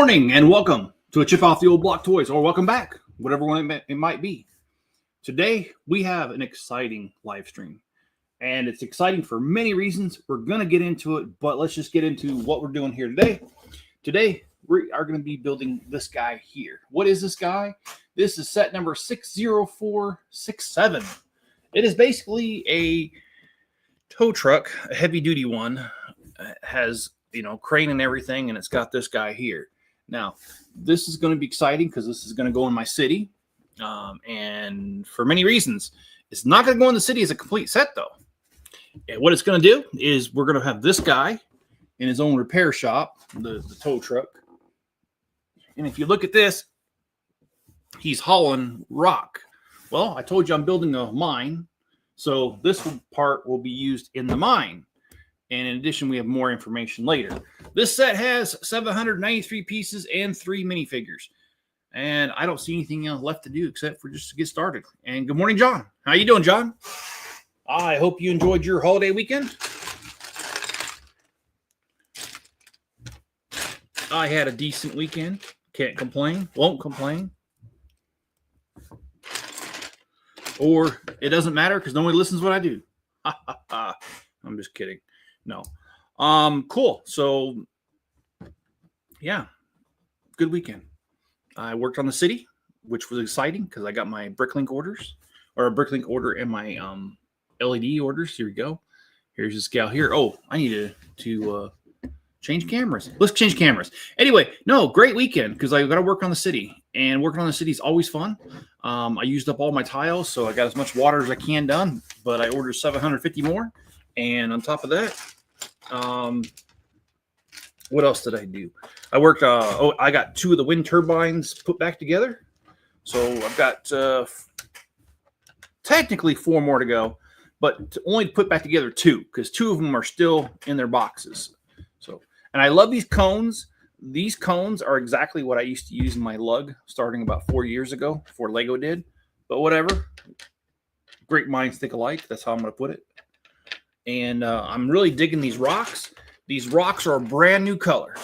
morning and welcome to a Chip Off the Old Block Toys, or welcome back, whatever one it might be. Today we have an exciting live stream, and it's exciting for many reasons. We're going to get into it, but let's just get into what we're doing here today. Today we are going to be building this guy here. What is this guy? This is set number 60467. It is basically a tow truck, a heavy duty one. It has crane and everything, and it's got this guy here. Now, this is going to be exciting because this is going to go in my city, and for many reasons. It's not going to go in the city as a complete set, though. And what it's going to do is we're going to have this guy in his own repair shop, the tow truck. And if you look at this, he's hauling rock. Well, I told you I'm building a mine, so this part will be used in the mine. And in addition, we have more information later. This set has 793 pieces and 3 minifigures. And I don't see anything else left to do except for just to get started. And good morning, John. How you doing, John? I hope you enjoyed your holiday weekend. I had a decent weekend. Can't complain. Won't complain. Or it doesn't matter because nobody listens to what I do. I'm just kidding. No. Cool. So, yeah, good weekend. I worked on the city, which was exciting because I got my Bricklink orders, or a Bricklink order and my LED orders. Here we go. Here's this gal here. Oh, I need to change cameras. Let's change cameras. Anyway, no, great weekend because I got to work on the city, and working on the city is always fun. I used up all my tiles, so I got as much water as I can done, but I ordered 750 more. And on top of that, what else did I do? I worked, I got 2 of the wind turbines put back together. So I've got technically 4 more to go, but only to put back together 2, because 2 of them are still in their boxes. So, and I love these cones. These cones are exactly what I used to use in my lug starting about 4 years ago before Lego did. But whatever. Great minds think alike. That's how I'm going to put it. And I'm really digging these rocks. These rocks are a brand new color.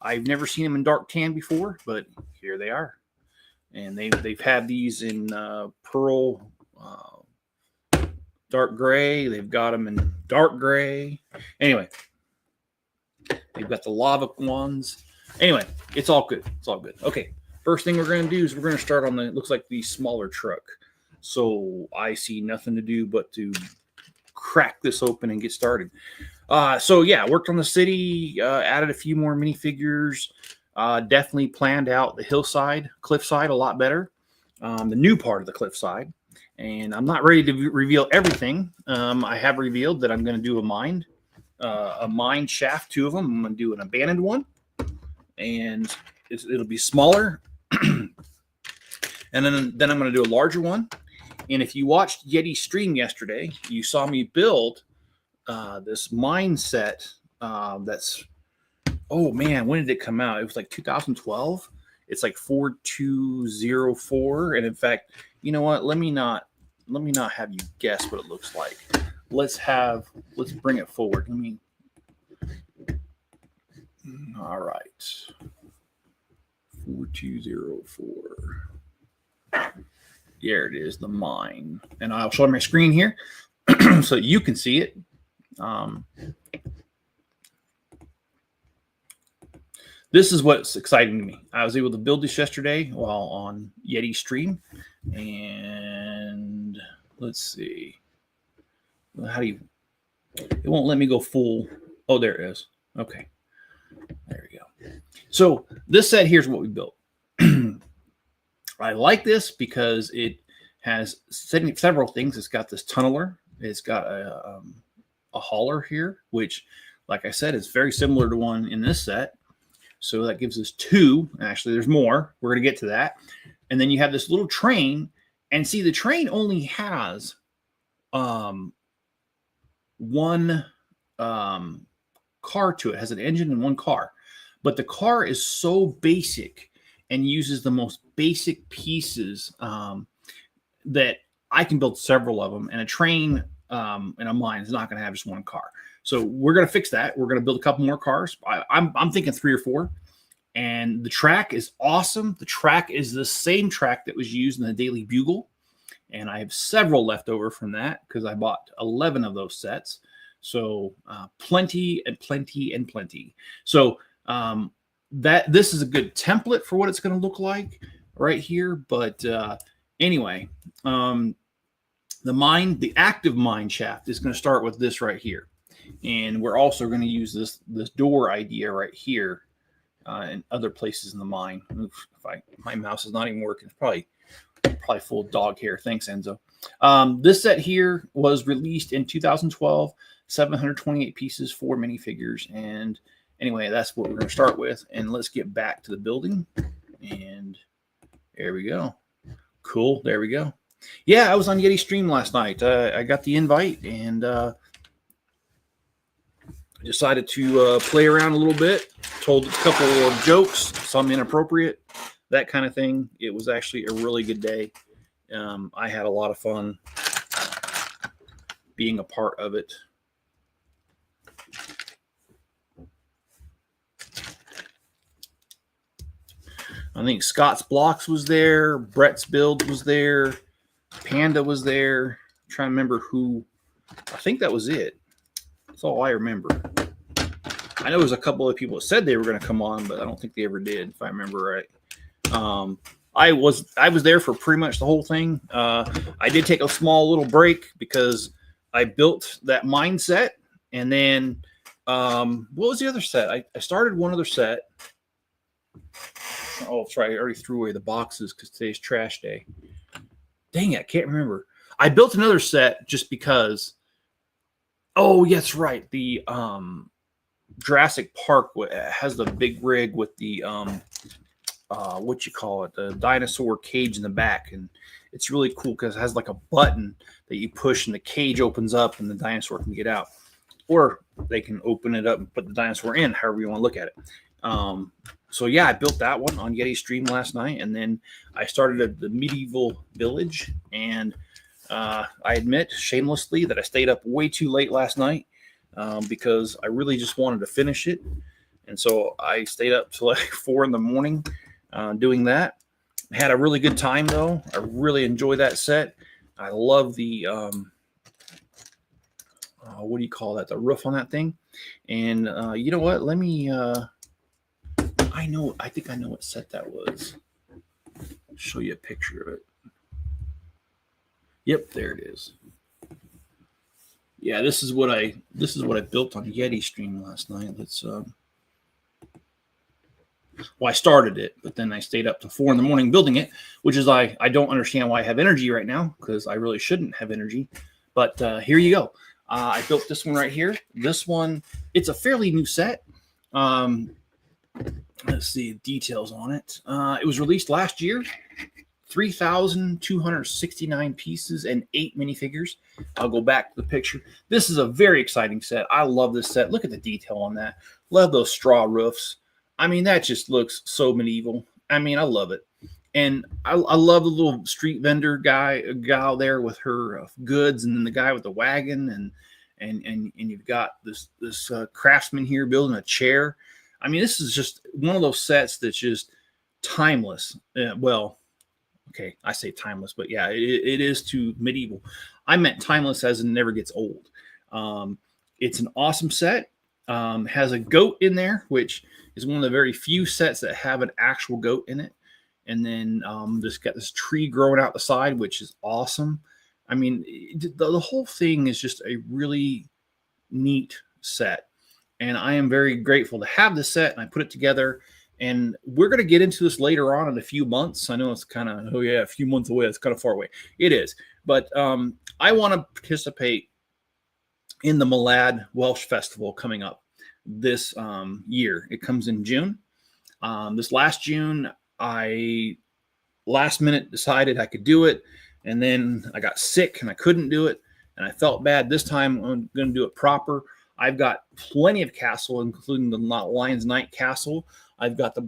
I've never seen them in dark tan before, but here they are. And they've had these in pearl, dark gray. They've got them in dark gray. Anyway, they've got the lava ones. Anyway, it's all good. It's all good. Okay, first thing we're going to do is we're going to start on the, looks like the smaller truck. So I see nothing to do but to crack this open and get started. So yeah, worked on the city, added a few more minifigures, definitely planned out the hillside, cliffside a lot better, the new part of the cliffside. And I'm not ready to reveal everything. I have revealed that I'm going to do a mine shaft, 2 of them. I'm going to do an abandoned one, and it'll be smaller. And then I'm going to do a larger one. And if you watched Yeti's stream yesterday, you saw me build this mine set that's, oh man, when did it come out? It was like 2012. It's like 4204. And in fact, you know what? Let me not have you guess what it looks like. Let's bring it forward. All right. 4204. There it is, the mine. And I'll show my screen here so you can see it. This is what's exciting to me. I was able to build this yesterday while on Yeti stream. And let's see. It won't let me go full. Oh, there it is. Okay. There we go. So this set here's what we built. I like this because it has several things. It's got this tunneler. It's got a hauler here, which, like I said, is very similar to one in this set. So that gives us 2. Actually, there's more. We're going to get to that. And then you have this little train. And see, the train only has one car to it. It has an engine and 1 car. But the car is so basic and uses the most basic pieces that I can build several of them. And a train and a mine is not going to have just 1 car. So we're going to fix that. We're going to build a couple more cars. I'm thinking 3 or 4. And the track is awesome. The track is the same track that was used in the Daily Bugle. And I have several left over from that because I bought 11 of those sets. So plenty and plenty and plenty. So this is a good template for what it's going to look like right here. But anyway, the active mine shaft is going to start with this right here. And we're also going to use this door idea right here and other places in the mine. My mouse is not even working. It's probably full of dog hair. Thanks, Enzo. This set here was released in 2012, 728 pieces, 4 minifigures. And anyway, that's what we're going to start with. And let's get back to the building. And there we go. Cool. There we go. Yeah, I was on Yeti Stream last night. I got the invite and decided to play around a little bit. Told a couple of jokes, some inappropriate, that kind of thing. It was actually a really good day. I had a lot of fun being a part of it. I think Scott's Blocks was there. Brett's Build was there. Panda was there. I'm trying to remember who. I think that was it. That's all I remember. I know there's a couple of people that said they were going to come on, but I don't think they ever did, if I remember right. I was there for pretty much the whole thing. I did take a small little break because I built that mindset, and then what was the other set? I started one other set. Oh, that's right. I already threw away the boxes because today's trash day. Dang it, I can't remember. I built another set just because. Oh, yeah, that's right. The Jurassic Park has the big rig with the what you call it, the dinosaur cage in the back, and it's really cool because it has like a button that you push and the cage opens up and the dinosaur can get out, or they can open it up and put the dinosaur in, however you want to look at it. So yeah, I built that one on Yeti Stream last night, and then I started at the medieval village, and I admit shamelessly that I stayed up way too late last night because I really just wanted to finish it, and so I stayed up till like 4 in the morning doing that. I had a really good time though. I really enjoy that set. I love the what do you call that? The roof on that thing. And you know what? Let me. I think I know what set that was. I'll show you a picture of it. Yep, there it is. Yeah, this is what I built on Yeti Stream last night. Let's well, I started it, but then I stayed up to 4 in the morning building it, which is I don't understand why I have energy right now, because I really shouldn't have energy. But here you go. I built this one right here. This one, it's a fairly new set. Let's see details on it. It was released last year. 3,269 pieces and 8 minifigures. I'll go back to the picture. This is a very exciting set. I love this set. Look at the detail on that. Love those straw roofs. I mean, that just looks so medieval. I mean, I love it. And I love the little street vendor gal there with her goods, and then the guy with the wagon, and you've got this craftsman here building a chair. I mean, this is just one of those sets that's just timeless. Well, okay, I say timeless, but yeah, it is to medieval. I meant timeless as in never gets old. It's an awesome set. Has a goat in there, which is one of the very few sets that have an actual goat in it. And then just got this tree growing out the side, which is awesome. I mean, the whole thing is just a really neat set. And I am very grateful to have this set, and I put it together. And we're going to get into this later on in a few months. I know it's kind of, oh yeah, a few months away. It's kind of far away. It is. But I want to participate in the Malad Welsh Festival coming up this year. It comes in June. This last June, I last minute decided I could do it. And then I got sick and I couldn't do it. And I felt bad. This time I'm going to do it proper. I've got plenty of castle, including the Lion's Night Castle. I've got the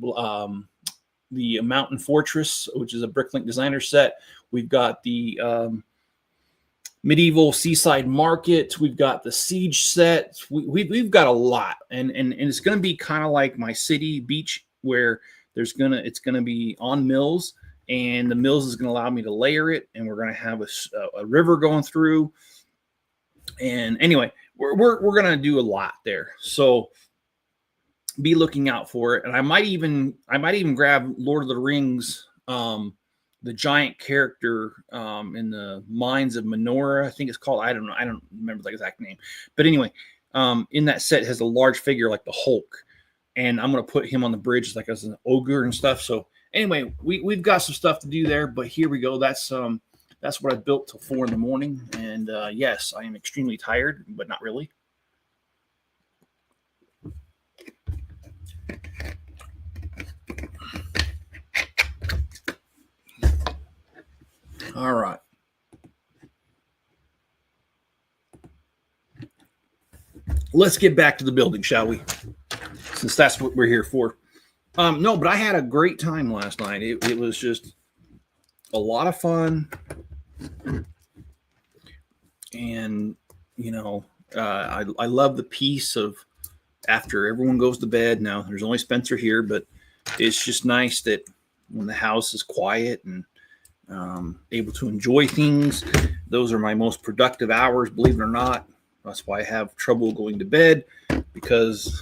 Mountain Fortress, which is a Bricklink designer set. We've got the medieval seaside market. We've got the siege set. We've got a lot, and it's going to be kind of like my city beach where it's gonna be on mills, and the mills is gonna allow me to layer it, and we're gonna have a river going through. And anyway, we're gonna do a lot there, so be looking out for it. And I might even grab Lord of the Rings, the giant character in the Mines of Menorah, I think it's called. I don't know. I don't remember the exact name. But anyway, in that set has a large figure like the Hulk. And I'm going to put him on the bridge like as an ogre and stuff. So anyway, we've got some stuff to do there. But here we go. That's what I built till 4 in the morning. And yes, I am extremely tired, but not really. All right. Let's get back to the building, shall we? Since that's what we're here for. No, but I had a great time last night. It was just a lot of fun. And, you know, I love the peace of after everyone goes to bed. Now, there's only Spencer here, but it's just nice that when the house is quiet and able to enjoy things, those are my most productive hours, believe it or not. That's why I have trouble going to bed, because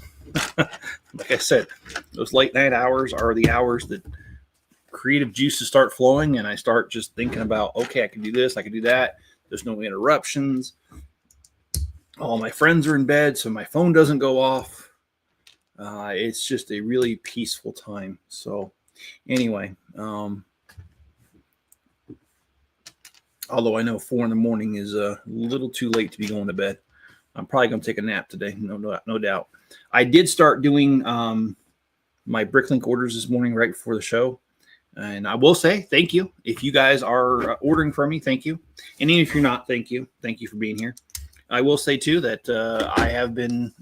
like I said, those late night hours are the hours that creative juices start flowing, and I start just thinking about, okay, I can do this, I can do that. There's no interruptions. All my friends are in bed, so my phone doesn't go off. It's just a really peaceful time. So anyway, although I know 4 in the morning is a little too late to be going to bed. I'm probably going to take a nap today, no doubt. I did start doing my Bricklink orders this morning right before the show. And I will say thank you. If you guys are ordering from me, thank you. And even if you're not, thank you. Thank you for being here. I will say, too, that I have been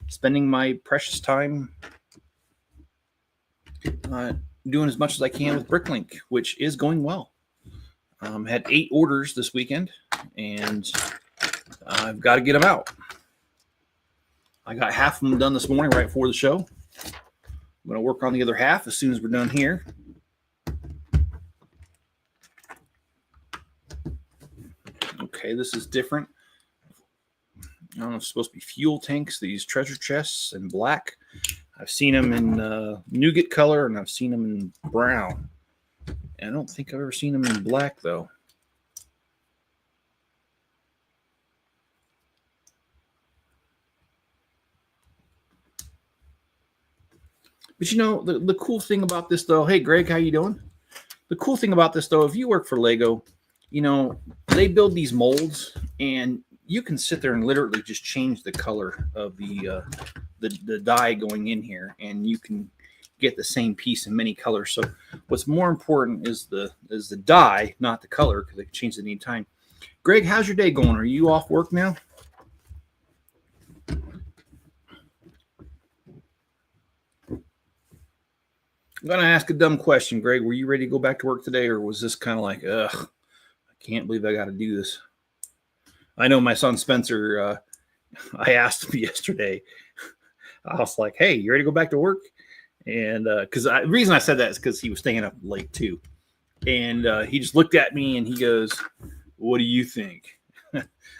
spending my precious time doing as much as I can with Bricklink, which is going well. Had 8 orders this weekend, and I've got to get them out. I got half of them done this morning right before the show. I'm going to work on the other half as soon as we're done here. Okay, this is different. I don't know, it's supposed to be fuel tanks, these treasure chests in black. I've seen them in nougat color, and I've seen them in brown. And I don't think I've ever seen them in black, though. But you know, the cool thing about this, though, hey, Greg, how you doing? The cool thing about this, though, if you work for Lego, you know, they build these molds, and you can sit there and literally just change the color of the dye going in here, and you can get the same piece in many colors. So what's more important is the dye, not the color, because they can change it any time. Greg, how's your day going? Are you off work now? I'm going to ask a dumb question, Greg. Were you ready to go back to work today, or was this kind of like, ugh, I can't believe I got to do this? I know my son Spencer, I asked him yesterday. I was like, hey, you ready to go back to work? And because the reason I said that is because he was staying up late too. And he just looked at me and he goes, what do you think?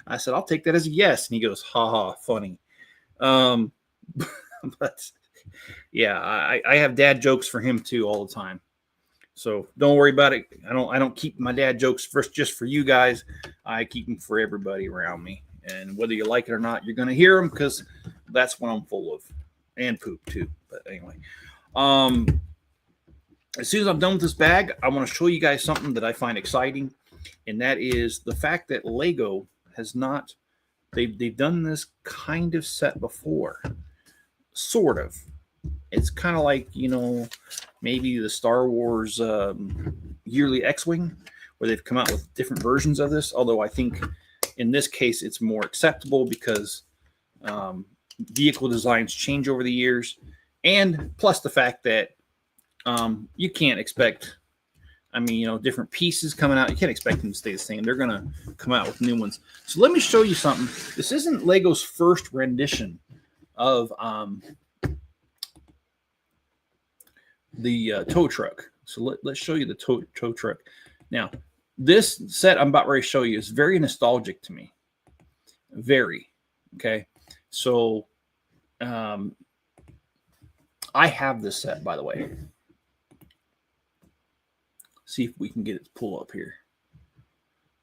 I said, I'll take that as a yes. And he goes, ha ha, funny. But yeah, I have dad jokes for him too all the time. So don't worry about it. I don't keep my dad jokes just for you guys. I keep them for everybody around me. And whether you like it or not, you're going to hear them, because that's what I'm full of. And poop too. But anyway, as soon as I'm done with this bag, I want to show you guys something that I find exciting. And that is the fact that Lego has not, they've done this kind of set before. Sort of. It's kind of like, you know, maybe the Star Wars yearly X-Wing, where they've come out with different versions of this. Although I think in this case, it's more acceptable because vehicle designs change over the years. And plus the fact that you can't expect, I mean, you know, different pieces coming out. You can't expect them to stay the same. They're going to come out with new ones. So let me show you something. This isn't Lego's first rendition of the tow truck. So let's show you the tow truck. Now, this set I'm about ready to show you is very nostalgic to me. Very. Okay. So I have this set, by the way. See if we can get it to pull up here.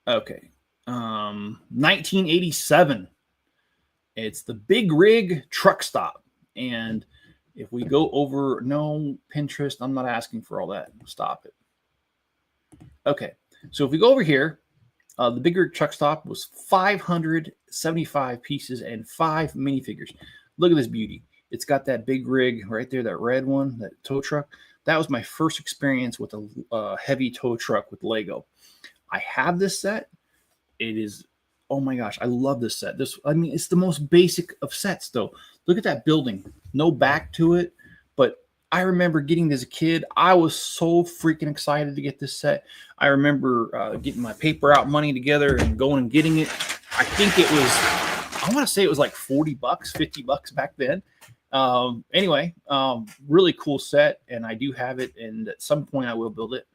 Okay. 1987. It's the Big Rig Truck Stop. And if we go over, no, Pinterest, I'm not asking for all that. Stop it. Okay. So if we go over here, the Big Rig Truck Stop was 575 pieces and 5 minifigures. Look at this beauty. It's got that big rig right there, that red one, that tow truck. That was my first experience with a heavy tow truck with Lego. I have this set. It is, oh my gosh, I love this set. I mean, it's the most basic of sets, though. Look at that building. No back to it, but I remember getting this as a kid. I was so freaking excited to get this set. I remember getting my paper out money together and going and getting it. I think it was, I want to say it was like 40 bucks, 50 bucks back then. Anyway, really cool set, and I do have it, and at some point I will build it.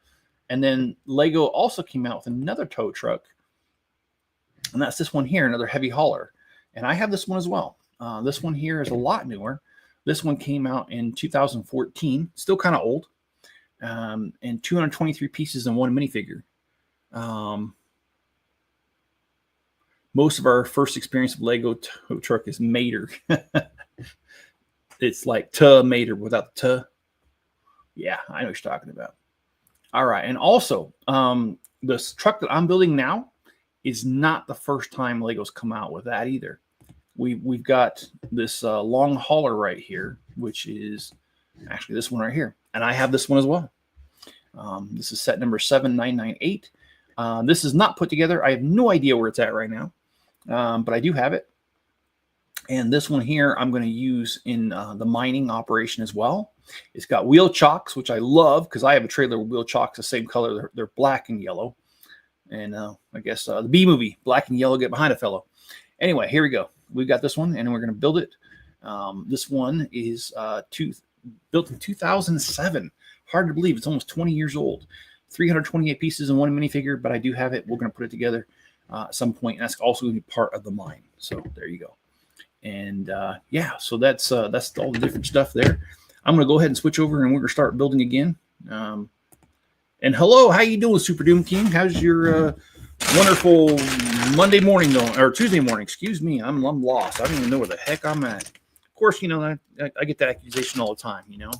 And then Lego also came out with another tow truck, and that's this one here, another heavy hauler. And I have this one as well. This one here is a lot newer. This one came out in 2014, still kind of old, and 223 pieces and 1 minifigure. Most of our first experience with Lego tow truck is Mater. It's like Mater without the T. Yeah, I know what you're talking about. All right, and also, this truck that I'm building now is not the first time Lego's come out with that either. We've got this long hauler right here, which is actually this one right here. And I have this one as well. This is set number 7998. This is not put together. I have no idea where it's at right now, but I do have it. And this one here, I'm going to use in the mining operation as well. It's got wheel chocks, which I love because I have a trailer with wheel chocks the same color. They're black and yellow. And I guess the B movie, black and yellow, get behind a fellow. Anyway, here we go. We've got this one, and we're going to build it. This one is built in 2007. Hard to believe. It's almost 20 years old. 328 pieces and 1 minifigure, but I do have it. We're going to put it together at some point, and that's also going to be part of the mine. So there you go. And yeah, so that's all the different stuff there. I'm going to go ahead and switch over, and we're going to start building again. And hello, how you doing, Super Doom King? How's your wonderful Monday morning going, or Tuesday morning? Excuse me, I'm lost. I don't even know where the heck I'm at. Of course, you know, I get that accusation all the time. You know,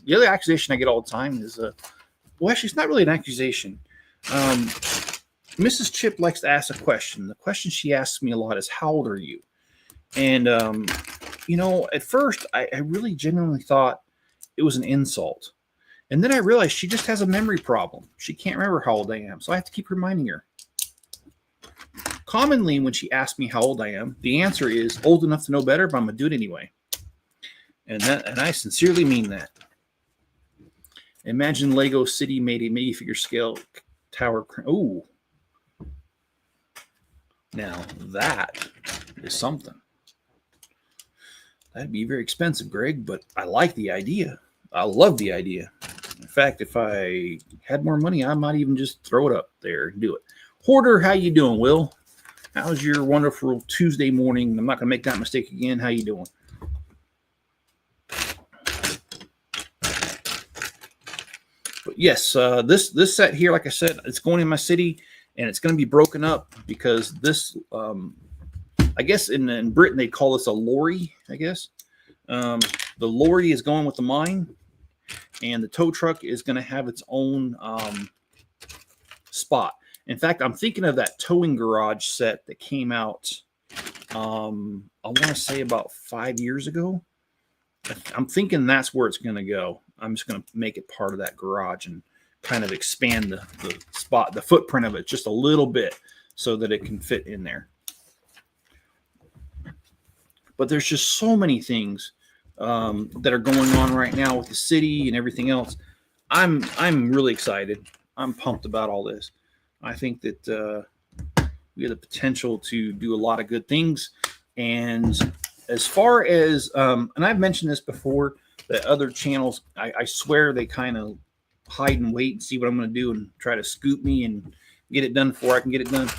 the other accusation I get all the time is, well, actually, it's not really an accusation. Mrs. Chip likes to ask a question. The question she asks me a lot is, "How old are you?" And you know, at first, I really genuinely thought it was an insult. And then I realized she just has a memory problem. She can't remember how old I am, so I have to keep reminding her. Commonly, when she asks me how old I am, the answer is old enough to know better, but I'm going to do it anyway. And I sincerely mean that. Imagine Lego City made a minifigure scale tower. Ooh. Now, that is something. That'd be very expensive, Greg, but I like the idea. I love the idea. In fact, if I had more money, I might even just throw it up there and do it. Hoarder, how you doing, Will? How's your wonderful Tuesday morning? I'm not going to make that mistake again. How you doing? But yes, this set here, like I said, it's going in my city, and it's going to be broken up because this, I guess in Britain, they call this a lorry, I guess. The lorry is going with the mine, and the tow truck is going to have its own spot. In fact, I'm thinking of that towing garage set that came out, I want to say about 5 years ago. I'm thinking that's where it's going to go. I'm just going to make it part of that garage and kind of expand the spot, the footprint of it just a little bit so that it can fit in there. But there's just so many things that are going on right now with the city and everything else. I'm really excited. I'm pumped about all this. I think that we have the potential to do a lot of good things. And as far as, and I've mentioned this before, The other channels, I swear they kind of hide and wait and see what I'm going to do and try to scoop me and get it done before I can get it done.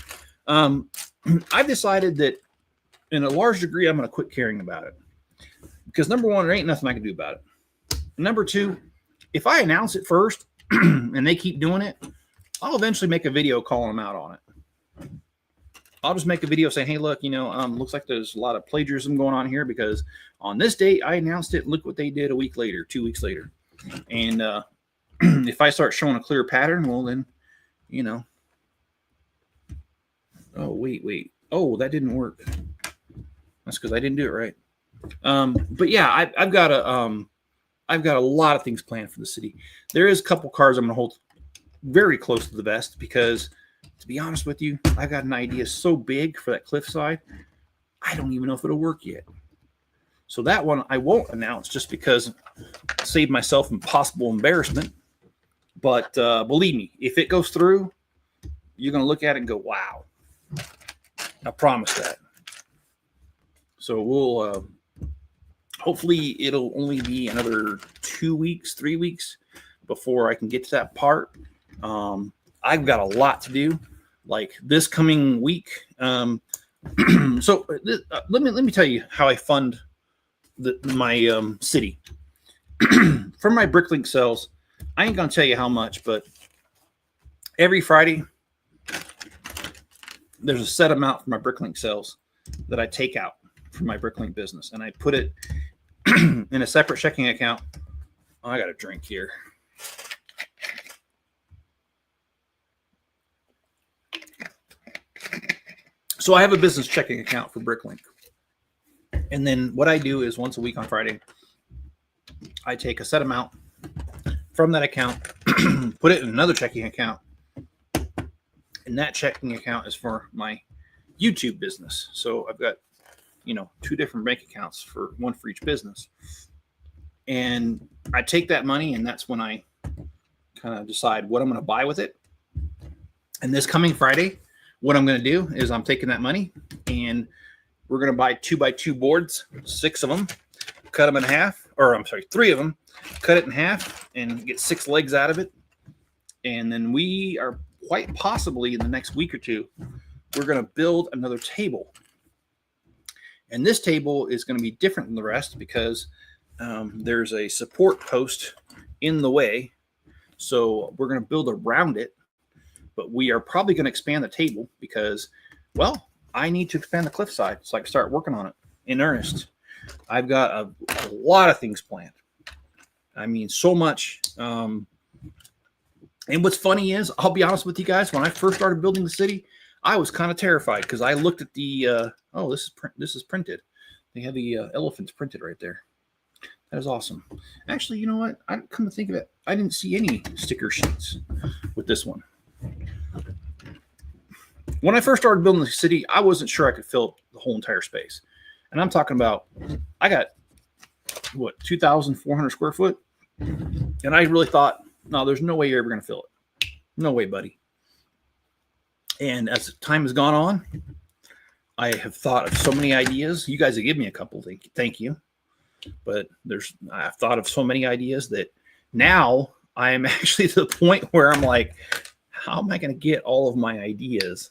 I've decided that in a large degree, I'm going to quit caring about it. Because number one, there ain't nothing I can do about it. Number two, if I announce it first and they keep doing it, I'll eventually make a video calling them out on it. I'll just make a video saying, hey, look, looks like there's a lot of plagiarism going on here because on this date I announced it. Look what they did a week later, 2 weeks later. And if I start showing a clear pattern, well, then, oh, wait. Oh, that didn't work. That's because I didn't do it right. But yeah, I've got a lot of things planned for the city. There is a couple cars I'm going to hold very close to the vest because, to be honest with you, I've got an idea so big for that cliffside, I don't even know if it'll work yet. So that one I won't announce just because save myself impossible embarrassment. But believe me, if it goes through, you're going to look at it and go, wow. I promise that. So we'll hopefully it'll only be another 2 weeks, 3 weeks before I can get to that part. I've got a lot to do, like this coming week. So let me tell you how I fund my city. From my Bricklink sales, I ain't gonna tell you how much, but every Friday there's a set amount for my Bricklink sales that I take out from my Bricklink business, and I put it in a separate checking account. Oh, I got a drink here. So I have a business checking account for Bricklink. And then what I do is once a week on Friday, I take a set amount from that account, put it in another checking account. And that checking account is for my YouTube business. So I've got, 2 different bank accounts, one for each business. And I take that money, and that's when I kind of decide what I'm going to buy with it. And this coming Friday, what I'm going to do is I'm taking that money and we're going to buy 2x2 boards, 6 of them, cut them in half, or I'm sorry, 3 of them, cut it in half and get 6 legs out of it. And then we are quite possibly in the next week or two, we're going to build another table. And this table is going to be different than the rest because there's a support post in the way. So we're going to build around it. But we are probably going to expand the table because, well, I need to expand the cliffside so I can start working on it in earnest. I've got a lot of things planned. I mean, so much. And what's funny is, I'll be honest with you guys, when I first started building the city, I was kind of terrified because I looked at the, this is printed. They have the elephants printed right there. That is awesome. Actually, you know what? I come to think of it, I didn't see any sticker sheets with this one. When I first started building the city, I wasn't sure I could fill the whole entire space. And I'm talking about, I got, 2,400 square foot? And I really thought, no, there's no way you're ever going to fill it. No way, buddy. And as time has gone on, I have thought of so many ideas. You guys have given me a couple. Thank you. But I've thought of so many ideas that now I am actually to the point where I'm like, how am I going to get all of my ideas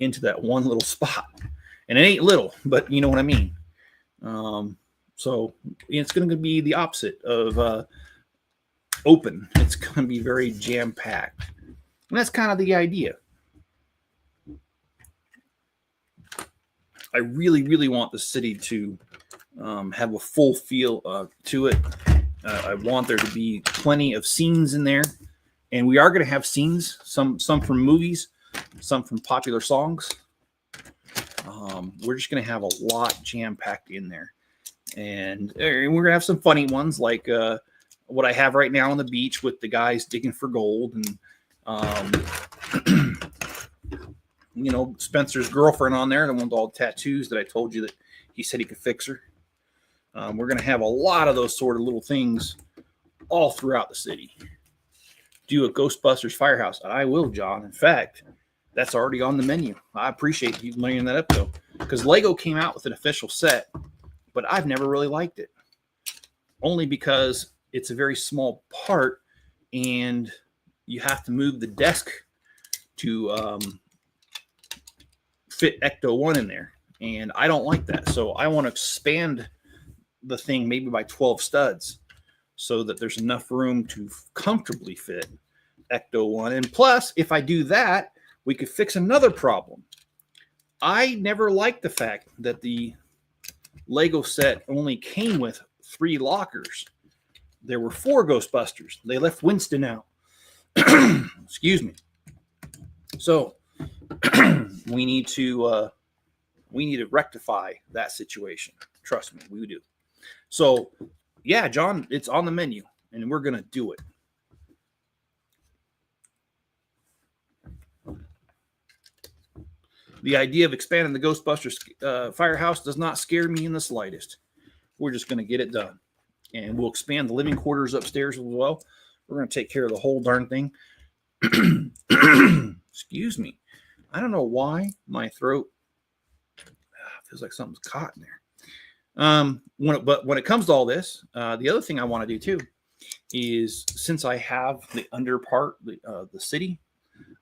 into that one little spot? And it ain't little, but you know what I mean. So it's going to be the opposite of open. It's going to be very jam-packed. And that's kind of the idea. I really, really want the city to have a full feel to it. I want there to be plenty of scenes in there. And we are going to have scenes, some from movies, some from popular songs. We're just going to have a lot jam-packed in there. And we're going to have some funny ones like what I have right now on the beach with the guys digging for gold. And, Spencer's girlfriend on there, the one with all the tattoos that I told you that he said he could fix her. We're going to have a lot of those sort of little things all throughout the city. Do a Ghostbusters firehouse. I will, John. In fact, that's already on the menu. I appreciate you laying that up, though, because Lego came out with an official set, but I've never really liked it. only because it's a very small part and you have to move the desk to fit Ecto-1 in there. And I don't like that. So I want to expand the thing maybe by 12 studs so that there's enough room to comfortably fit Ecto-1. And plus, if I do that, we could fix another problem. I never liked the fact that the Lego set only came with 3 lockers. There were 4 Ghostbusters. They left Winston out. Excuse me. So we need to rectify that situation. Trust me, we do. So yeah, John, it's on the menu, and we're gonna do it. The idea of expanding the Ghostbusters firehouse does not scare me in the slightest. We're just going to get it done. And we'll expand the living quarters upstairs as well. We're going to take care of the whole darn thing. Excuse me. I don't know why my throat feels like something's caught in there. But when it comes to all this, the other thing I want to do too is, since I have the under part, the city,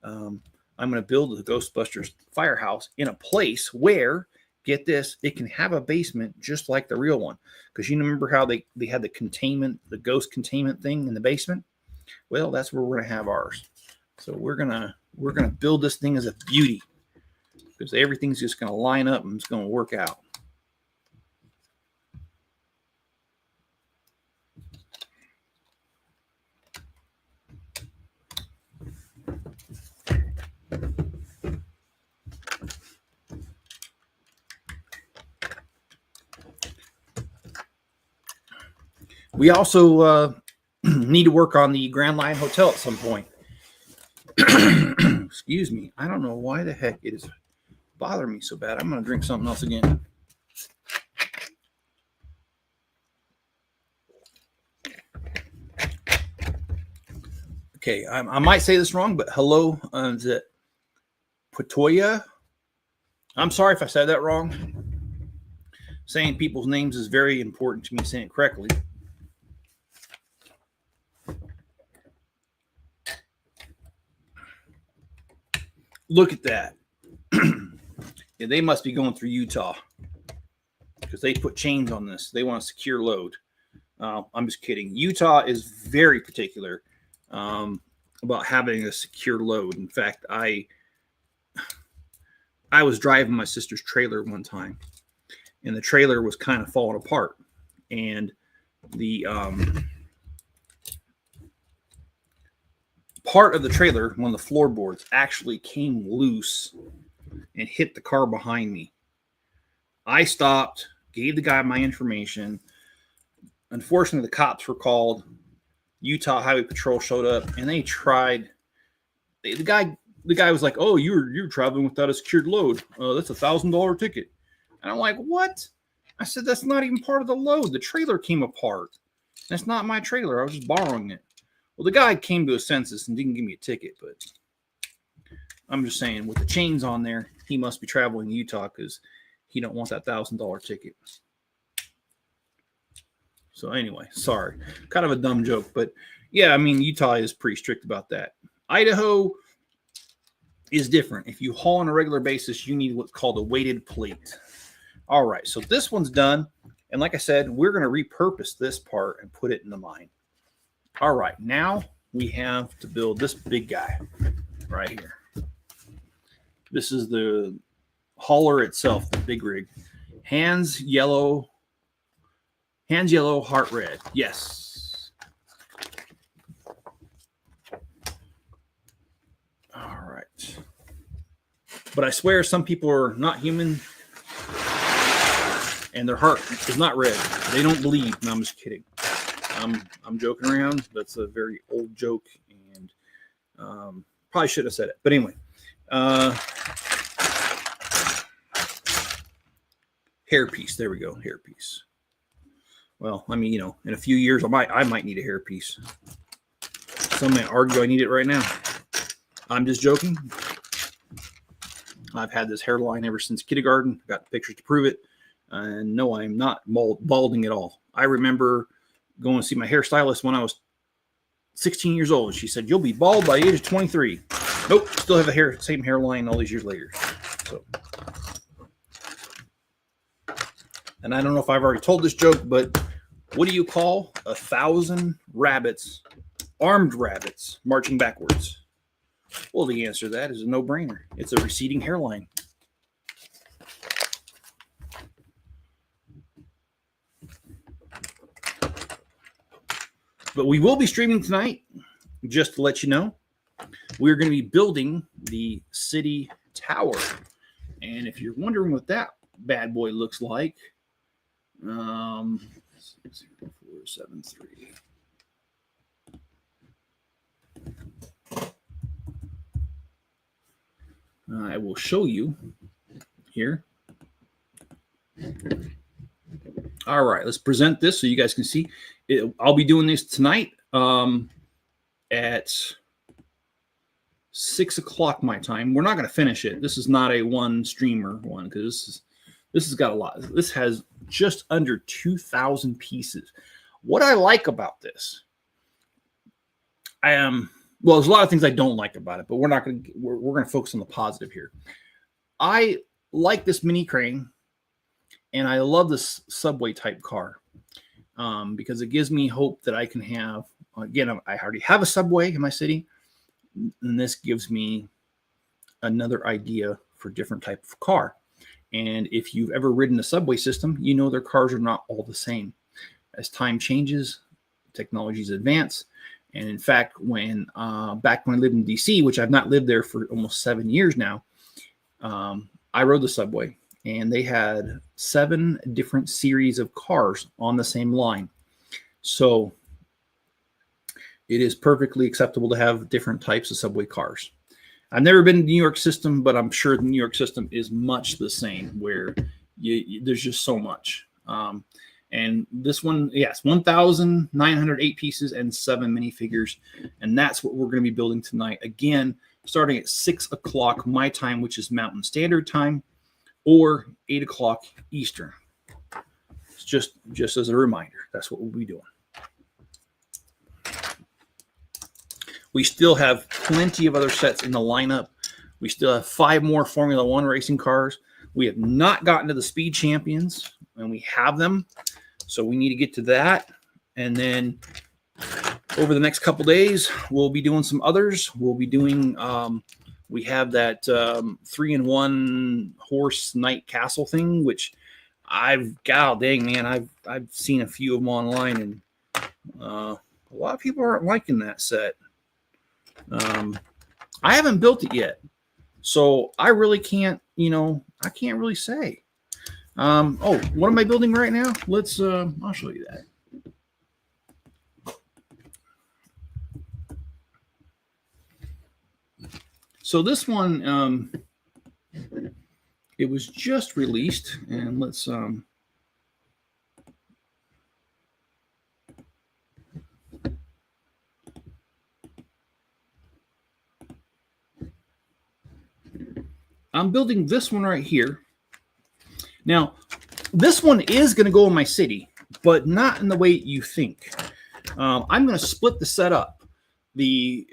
I'm going to build the Ghostbusters firehouse in a place where, get this, it can have a basement just like the real one. Because you remember how they had the containment, the ghost containment thing in the basement? Well, that's where we're going to have ours. So we're gonna build this thing as a beauty, because everything's just going to line up and it's going to work out. We also need to work on the Grand Line Hotel at some point. Excuse me. I don't know why the heck it is bothering me so bad. I'm going to drink something else again. Okay, I might say this wrong, but hello, is it Patoya? I'm sorry if I said that wrong. Saying people's names is very important to me, saying it correctly. Look at that. Yeah, they must be going through Utah, because they put chains on this. They want a secure load. I'm just kidding. Utah is very particular about having a secure load. In fact, I was driving my sister's trailer one time, and the trailer was kind of falling apart. And the part of the trailer, one of the floorboards, actually came loose and hit the car behind me. I stopped, gave the guy my information. Unfortunately, the cops were called. Utah Highway Patrol showed up, and they tried. The guy was like, "Oh, you're traveling without a secured load. That's $1,000 ticket." And I'm like, "What?" I said, "That's not even part of the load. The trailer came apart. That's not my trailer. I was just borrowing it." Well, the guy came to his senses and didn't give me a ticket, but I'm just saying, with the chains on there, he must be traveling to Utah because he don't want that $1,000 ticket. So anyway, sorry. Kind of a dumb joke, but yeah, I mean, Utah is pretty strict about that. Idaho is different. If you haul on a regular basis, you need what's called a weighted plate. All right, so this one's done. And like I said, we're going to repurpose this part and put it in the mine. All right, now we have to build this big guy right here. This is the hauler itself, the big rig. Hands yellow, heart red. Yes. All right. But I swear some people are not human and their heart is not red. They don't believe. No, I'm just kidding. I'm joking around. That's a very old joke, and probably shouldn't have said it. But anyway, hairpiece. There we go, hairpiece. Well, I mean, in a few years, I might need a hairpiece. Some may argue I need it right now. I'm just joking. I've had this hairline ever since kindergarten. Got pictures to prove it. And no, I'm not balding at all. I remember going to see my hairstylist when I was 16 years old. She said, "You'll be bald by the age of 23." Nope, still have the same hairline all these years later. So, and I don't know if I've already told this joke, but what do you call 1,000 rabbits, armed rabbits, marching backwards? Well, the answer to that is a no-brainer. It's a receding hairline. But we will be streaming tonight, just to let you know. We're going to be building the city tower. And if you're wondering what that bad boy looks like, 60473. I will show you here. All right, let's present this so you guys can see. I'll be doing this tonight at 6 o'clock my time. We're not going to finish it. This is not a one streamer one because this has got a lot. This has just under 2,000 pieces. What I like about this, well, there's a lot of things I don't like about it, but we're going to focus on the positive here. I like this mini crane, and I love this subway type car because it gives me hope that I can have. Again, I already have a subway in my city, and this gives me another idea for different type of car. And if you've ever ridden a subway system, you know their cars are not all the same. As time changes, technologies advance. And in fact, back when I lived in DC, which I've not lived there for almost 7 years now, I rode the subway, and they had 7 different series of cars on the same line. So it is perfectly acceptable to have different types of subway cars. I've never been to the New York system, but I'm sure the New York system is much the same, where there's just so much. And this one, yes, 1,908 pieces and 7 minifigures. And that's what we're going to be building tonight. Again, starting at 6 o'clock my time, which is Mountain Standard Time, or 8 o'clock Eastern. It's just as a reminder, that's what we'll be doing. We still have plenty of other sets in the lineup. We still have 5 more Formula One racing cars. We have not gotten to the Speed Champions, and we have them. So we need to get to that. And then over the next couple days, we'll be doing some others. We'll be doing, we have that 3-in-1 horse knight castle thing, which dang, man, I've seen a few of them online, and a lot of people aren't liking that set. I haven't built it yet, so I really can't, I can't really say. Oh, what am I building right now? Let's, I'll show you that. So this one, it was just released, and let's, I'm building this one right here. Now, this one is going to go in my city, but not in the way you think. I'm going to split the set up. The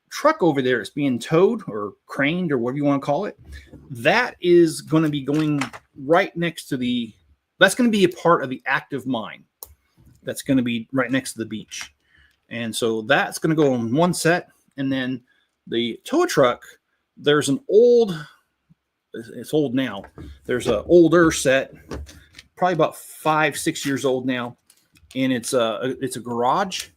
truck over there is being towed or craned or whatever you want to call it. That is going to be going right next to that's going to be a part of the active mine. That's going to be right next to the beach. And so that's going to go on one set. And then the tow truck, there's an it's old now. There's an older set, probably about 5-6 years old now, and it's a garage.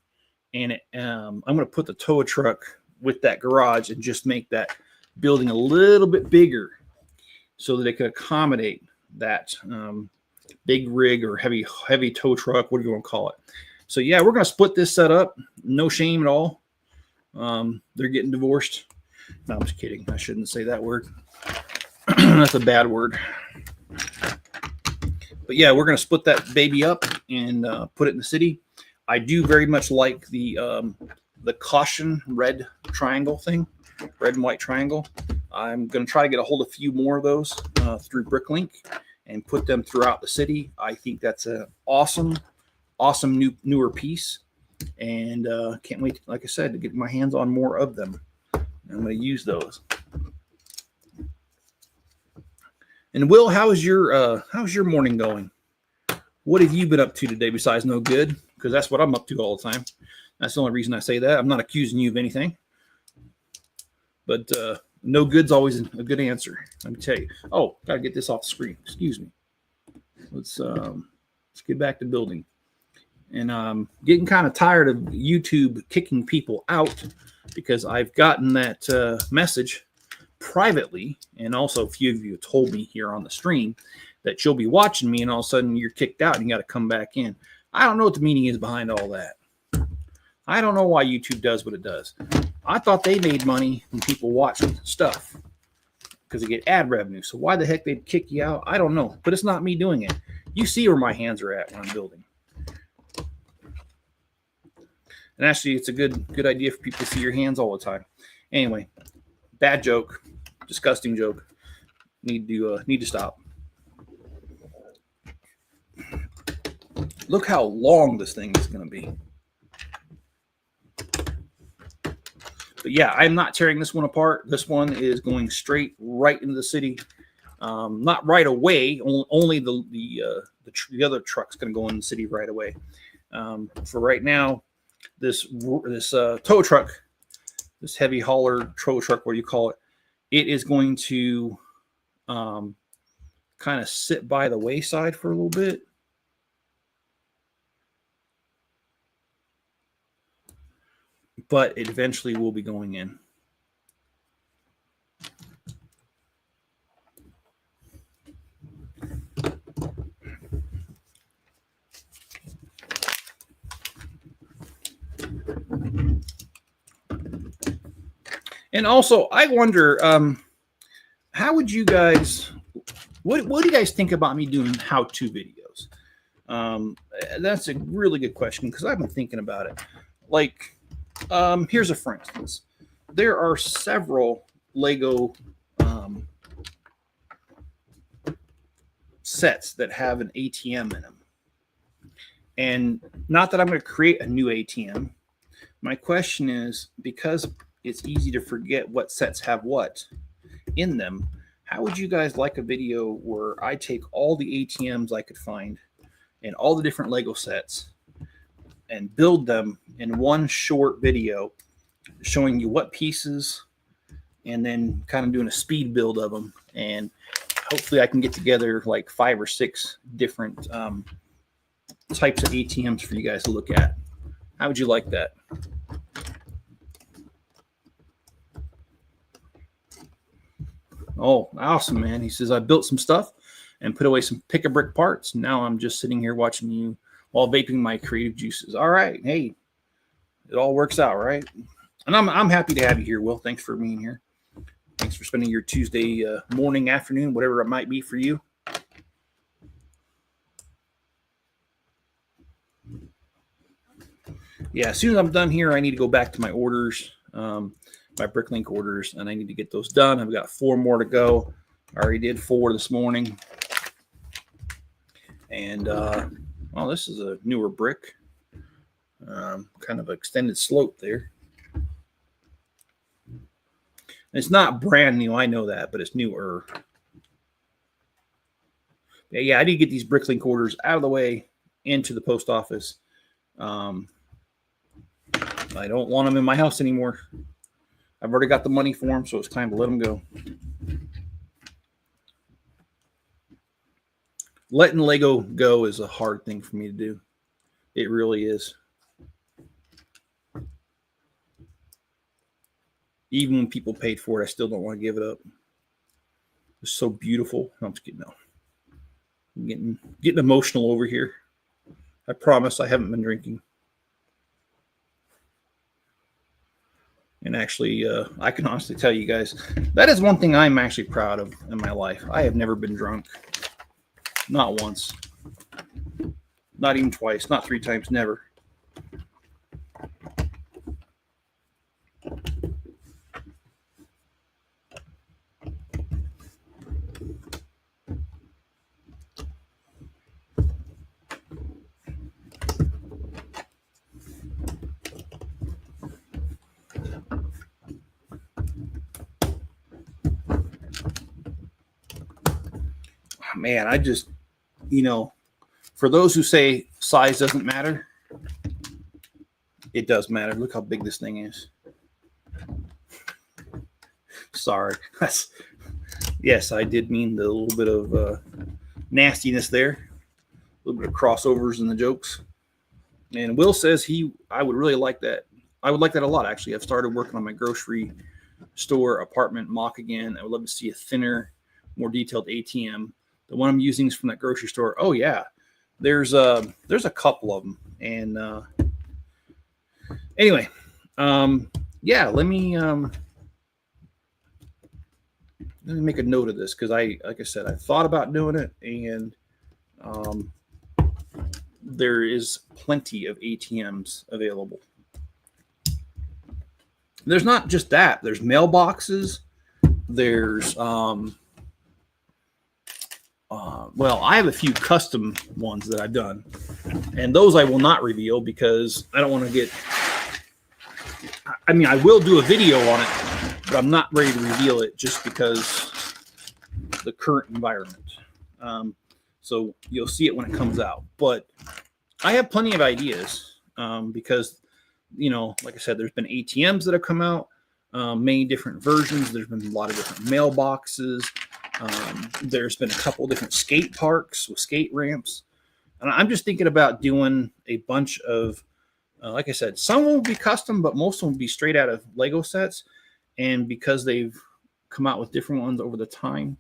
And I'm going to put the tow truck with that garage and just make that building a little bit bigger, so that it could accommodate that big rig or heavy tow truck. What do you want to call it? So yeah, we're going to split this set up. No shame at all. They're getting divorced. No, I'm just kidding. I shouldn't say that word. That's a bad word. But yeah, we're going to split that baby up and put it in the city. I do very much like the caution red triangle thing, red and white triangle. I'm going to try to get a hold of a few more of those through Bricklink and put them throughout the city. I think that's an awesome awesome newer piece, and can't wait, like I said, to get my hands on more of them. I'm going to use those. And Will, how's your morning going? What have you been up to today besides no good? Because that's what I'm up to all the time. That's the only reason I say that. I'm not accusing you of anything. But no good's always a good answer. Let me tell you. Oh, gotta get this off the screen. Excuse me. Let's get back to building. And I'm getting kind of tired of YouTube kicking people out, because I've gotten that message privately, and also a few of you told me here on the stream that you'll be watching me and all of a sudden you're kicked out and you got to come back in. I don't know what the meaning is behind all that. I don't know why YouTube does what it does. I thought they made money when people watch stuff because they get ad revenue. So why the heck they'd kick you out? I don't know, but it's not me doing it. You see where my hands are at when I'm building. And actually, it's a good idea for people to see your hands all the time. Anyway, bad joke, disgusting joke. Need to stop. Look how long this thing is going to be. But yeah, I'm not tearing this one apart. This one is going straight right into the city. Not right away. Only the other truck's going to go in the city right away. For right now, this tow truck, this heavy hauler tow truck, what do you call it? It is going to kind of sit by the wayside for a little bit. But it eventually will be going in. And also, I wonder, how would you guys, what do you guys think about me doing how-to videos? That's a really good question, because I've been thinking about it. Like, here's a for instance. There are several Lego sets that have an ATM in them. And not that I'm going to create a new ATM. My question is, because it's easy to forget what sets have what in them, how would you guys like a video where I take all the ATMs I could find and all the different Lego sets and build them in one short video, showing you what pieces, and then kind of doing a speed build of them. And hopefully I can get together like 5 or 6 different types of ATMs for you guys to look at. How would you like that? Oh, awesome, man. He says, I built some stuff and put away some pick-a-brick parts. Now I'm just sitting here watching you while vaping my creative juices. All right. Hey, it all works out, right? And I'm happy to have you here, Will. Thanks for being here. Thanks for spending your Tuesday morning, afternoon, whatever it might be for you. Yeah, as soon as I'm done here, I need to go back to my orders, my Bricklink orders, and I need to get those done. I've got 4 more to go. I already did 4 this morning. And, well, this is a newer brick. Kind of extended slope there. It's not brand new, I know that, but it's newer. Yeah, I need to get these Bricklink orders out of the way into the post office. I don't want them in my house anymore. I've already got the money for them, so it's time to let them go. Letting Lego go is a hard thing for me to do. It really is. Even when people paid for it, I still don't want to give it up. It's so beautiful. I'm just kidding. No. I'm getting emotional over here. I promise I haven't been drinking. And actually, I can honestly tell you guys, that is one thing I'm actually proud of in my life. I have never been drunk. Not once. Not even twice. Not 3 times. Never. man, I just, for those who say size doesn't matter, it does matter. Look how big this thing is. Sorry. Yes, I did mean the little bit of nastiness there. A little bit of crossovers in the jokes. And Will says I would really like that. I would like that a lot, actually. I've started working on my grocery store apartment mock again. I would love to see a thinner, more detailed ATM. The one I'm using is from that grocery store. Oh, yeah. There's a couple of them. And anyway, yeah, let me make a note of this because like I said, I thought about doing it, and there is plenty of ATMs available. There's not just that. There's mailboxes. There's well, I have a few custom ones that I've done, and those I will not reveal because I don't want to get. I mean, I will do a video on it, but I'm not ready to reveal it just because the current environment. So you'll see it when it comes out. But I have plenty of ideas because, like I said, there's been ATMs that have come out, many different versions. There's been a lot of different mailboxes. There's been a couple different skate parks with skate ramps. And I'm just thinking about doing a bunch of, like I said, some will be custom, but most of them will be straight out of Lego sets. And because they've come out with different ones over time,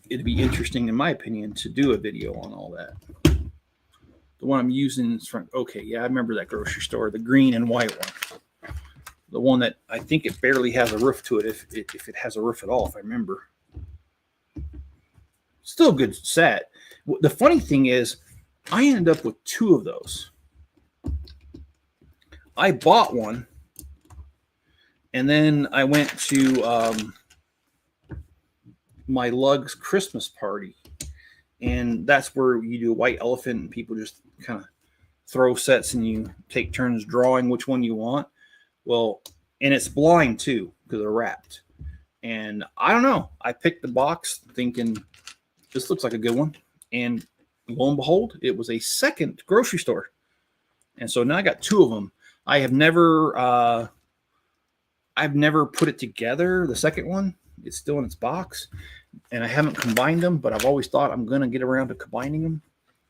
it'd be interesting, in my opinion, to do a video on all that. The one I'm using is from, okay, yeah, I remember that grocery store, the green and white one. The one that I think it barely has a roof to it, if it has a roof at all, if I remember. Still a good set. The funny thing is, I ended up with two of those. I bought one, and then I went to my Lug's Christmas party, and that's where you do a white elephant, and people just kind of throw sets, and you take turns drawing which one you want. Well, and it's blind too because they're wrapped. And I don't know. I picked the box thinking this looks like a good one, and lo and behold, it was a second grocery store. And so now I got two of them. I've never put it together. The second one, it's still in its box, and I haven't combined them, but I've always thought I'm going to get around to combining them.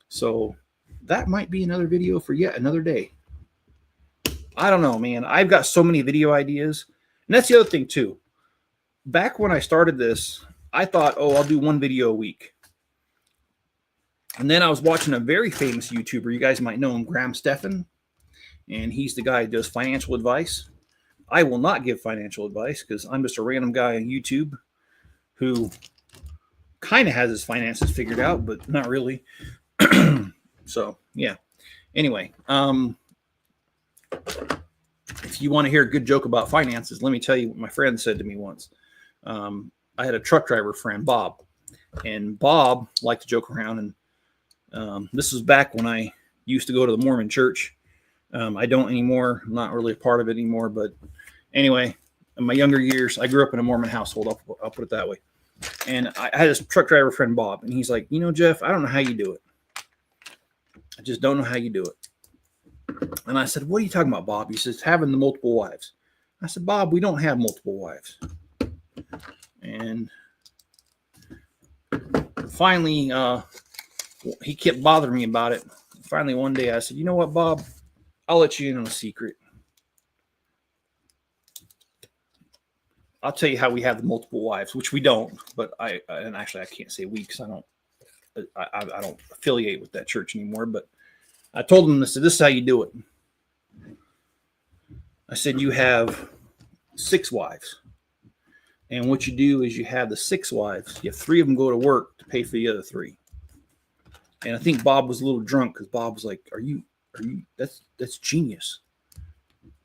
So that might be another video for yet another day. I don't know, man. I've got so many video ideas. And that's the other thing too. Back when I started this, I thought, oh, I'll do one video a week. And then I was watching a very famous YouTuber. You guys might know him, Graham Stephan. And he's the guy who does financial advice. I will not give financial advice because I'm just a random guy on YouTube who kind of has his finances figured out, but not really. So, yeah. Anyway, if you want to hear a good joke about finances, let me tell you what my friend said to me once. I had a truck driver friend, Bob, and Bob liked to joke around. And this was back when I used to go to the Mormon church. I don't anymore. I'm not really a part of it anymore. But anyway, in my younger years, I grew up in a Mormon household. I'll put it that way. And I had this truck driver friend, Bob, and he's like, Jeff, I don't know how you do it. I just don't know how you do it. And I said, what are you talking about, Bob? He says, having the multiple wives. I said, Bob, we don't have multiple wives. And finally, he kept bothering me about it. Finally, one day I said, you know what, Bob? I'll let you in on a secret. I'll tell you how we have the multiple wives, which we don't. But and actually I can't say we because I don't affiliate with that church anymore. But I told him, I said, this is how you do it. I said, you have 6 wives. And what you do is you have the 6 wives. You have 3 of them go to work to pay for the other 3. And I think Bob was a little drunk because Bob was like, that's genius.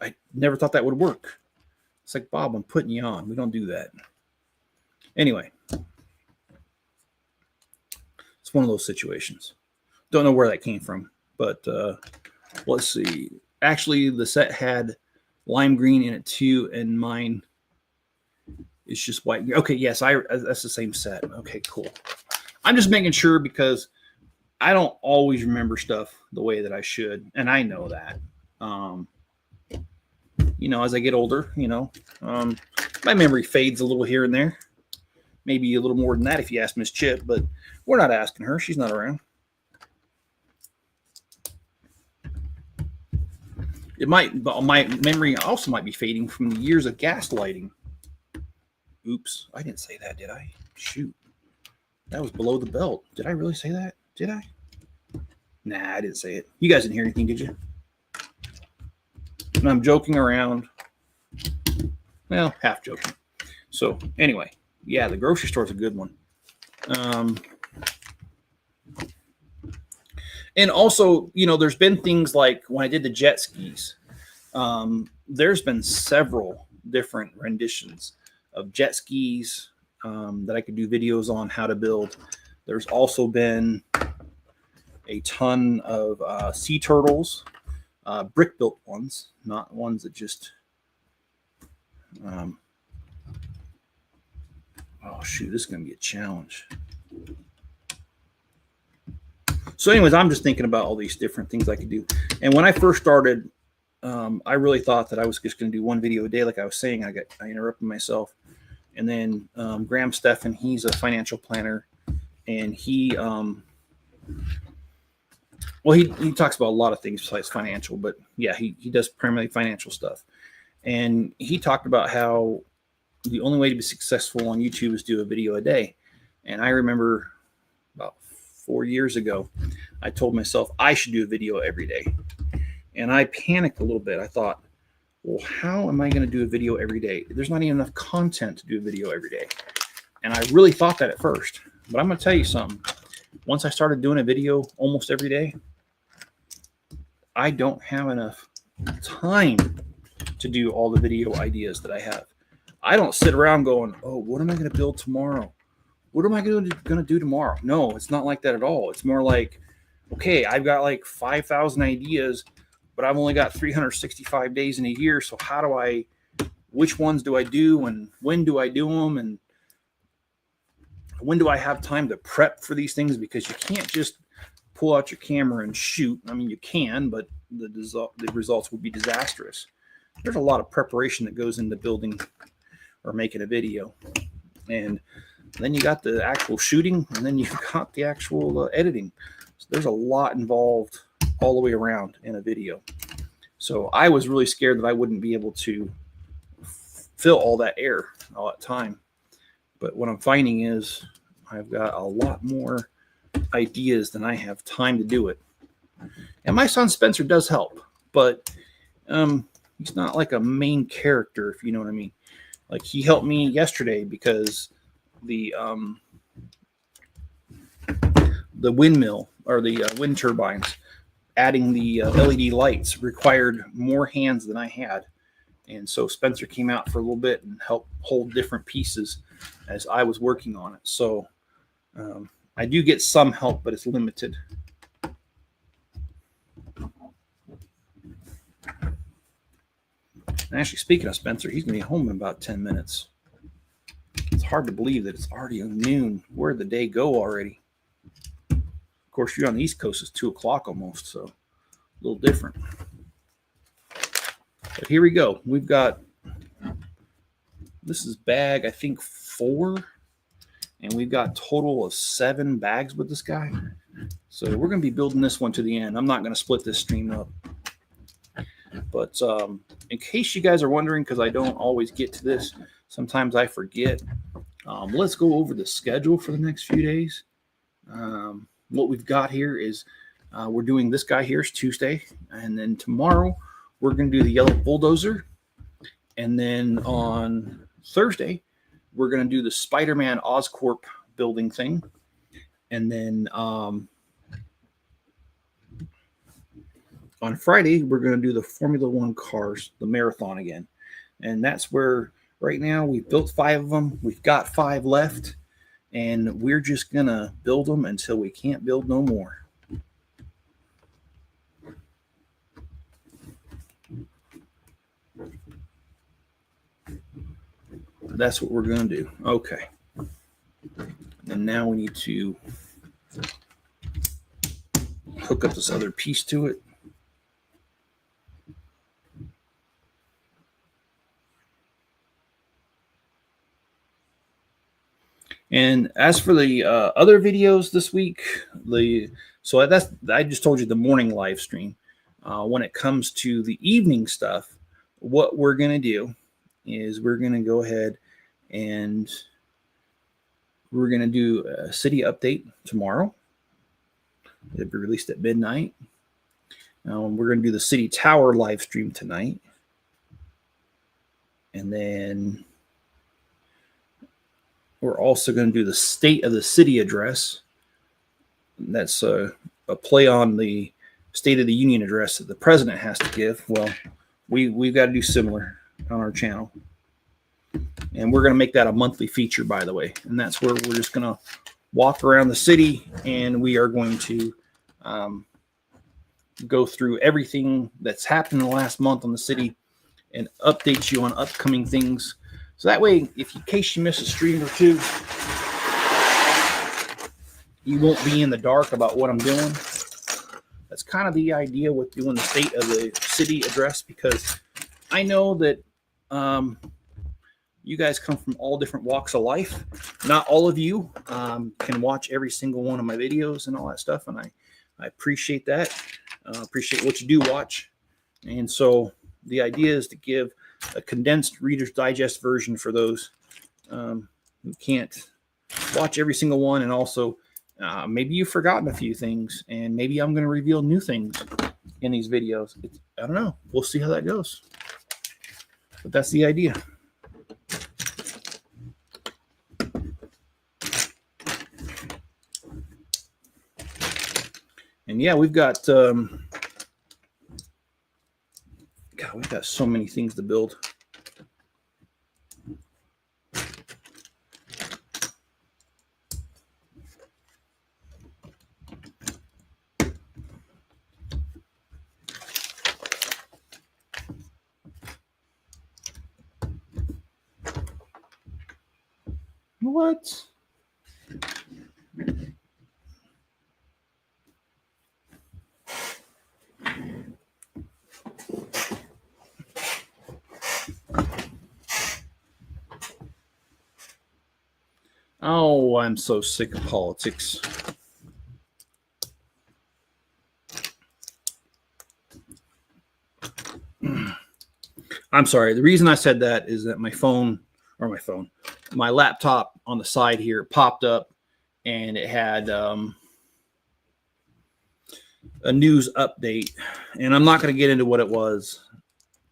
I never thought that would work. It's like, Bob, I'm putting you on. We don't do that. Anyway, it's one of those situations. Don't know where that came from, but let's see. Actually, the set had lime green in it too, and mine It's just white. Okay, yes, that's the same set. Okay, cool. I'm just making sure because I don't always remember stuff the way that I should, and I know that. As I get older, my memory fades a little here and there. Maybe a little more than that if you ask Miss Chip, but we're not asking her. She's not around. It might, but my memory also might be fading from the years of gaslighting. Oops, I didn't say that, did I? Shoot. That was below the belt. Did I really say that? Did I? Nah, I didn't say it. You guys didn't hear anything, did you? And I'm joking around. Well, half joking. So anyway, yeah, the grocery store's a good one. And also, there's been things like when I did the jet skis, there's been several different renditions of jet skis that I could do videos on how to build. There's also been a ton of sea turtles, brick built ones, not ones that just oh shoot, this is gonna be a challenge. So anyways, I'm just thinking about all these different things I could do. And when I first started, I really thought that I was just going to do one video a day. Like I was saying, I interrupted myself. And then Graham Stephan, he's a financial planner, and he talks about a lot of things besides financial, but yeah, he does primarily financial stuff. And he talked about how the only way to be successful on YouTube is do a video a day. And I remember about 4 years ago, I told myself I should do a video every day. And I panicked a little bit. I thought, well, how am I going to do a video every day? There's not even enough content to do a video every day. And I really thought that at first. But I'm going to tell you something. Once I started doing a video almost every day, I don't have enough time to do all the video ideas that I have. I don't sit around going, oh, what am I going to build tomorrow? What am I going to do tomorrow? No, it's not like that at all. It's more like, okay, I've got like 5,000 ideas, but I've only got 365 days in a year. So which ones do I do, and when do I do them, and when do I have time to prep for these things? Because you can't just pull out your camera and shoot. I mean, you can, but the results would be disastrous. There's a lot of preparation that goes into building or making a video. And then you got the actual shooting, and then you've got the actual editing. So there's a lot involved all the way around in a video. So I was really scared that I wouldn't be able to fill all that air, all that time. But what I'm finding is I've got a lot more ideas than I have time to do it. And my son Spencer does help, but he's not like a main character, if you know what I mean. Like, he helped me yesterday because the windmill, or the wind turbines, adding the LED lights required more hands than I had. And so Spencer came out for a little bit and helped hold different pieces as I was working on it. So I do get some help, but it's limited. And actually, speaking of Spencer, he's going to be home in about 10 minutes. It's hard to believe that it's already noon. Where'd the day go already? Of course, you're on the East Coast. It's 2 o'clock almost, so a little different. But here we go. We've got, this is bag, I think, 4. And we've got a total of 7 bags with this guy. So we're going to be building this one to the end. I'm not going to split this stream up. But in case you guys are wondering, because I don't always get to this, sometimes I forget, let's go over the schedule for the next few days. What we've got here is we're doing this guy here is Tuesday. And then tomorrow we're going to do the yellow bulldozer. And then on Thursday, we're going to do the Spider-Man Oscorp building thing. And then on Friday, we're going to do the Formula One cars, the marathon again. And that's where right now we've built 5 of them. We've got 5 left. And we're just going to build them until we can't build no more. that's what we're going to do. Okay. And now we need to hook up this other piece to it. And as for the other videos this week, I just told you the morning live stream. When it comes to the evening stuff, what we're going to do is we're going to go ahead and we're going to do a city update tomorrow. It'll be released at midnight. We're going to do the city tower live stream tonight. And then we're also going to do the state of the city address. That's a play on the State of the Union address that the president has to give. Well, we've got to do similar on our channel. And we're going to make that a monthly feature, by the way. And that's where we're just going to walk around the city and we are going to go through everything that's happened in the last month on the city and update you on upcoming things. So that way, in case you miss a stream or two, you won't be in the dark about what I'm doing. That's kind of the idea with doing the state of the city address, because I know that you guys come from all different walks of life. Not all of you can watch every single one of my videos and all that stuff, and I appreciate that. Appreciate what you do watch. And so the idea is to give a condensed Reader's Digest version for those who can't watch every single one, and also maybe you've forgotten a few things, and maybe I'm going to reveal new things in these videos. I don't know. We'll see how that goes. But that's the idea. And yeah, we've got we've got so many things to build. What? Oh, I'm so sick of politics. I'm sorry. The reason I said that is that my laptop on the side here popped up, and it had a news update. And I'm not going to get into what it was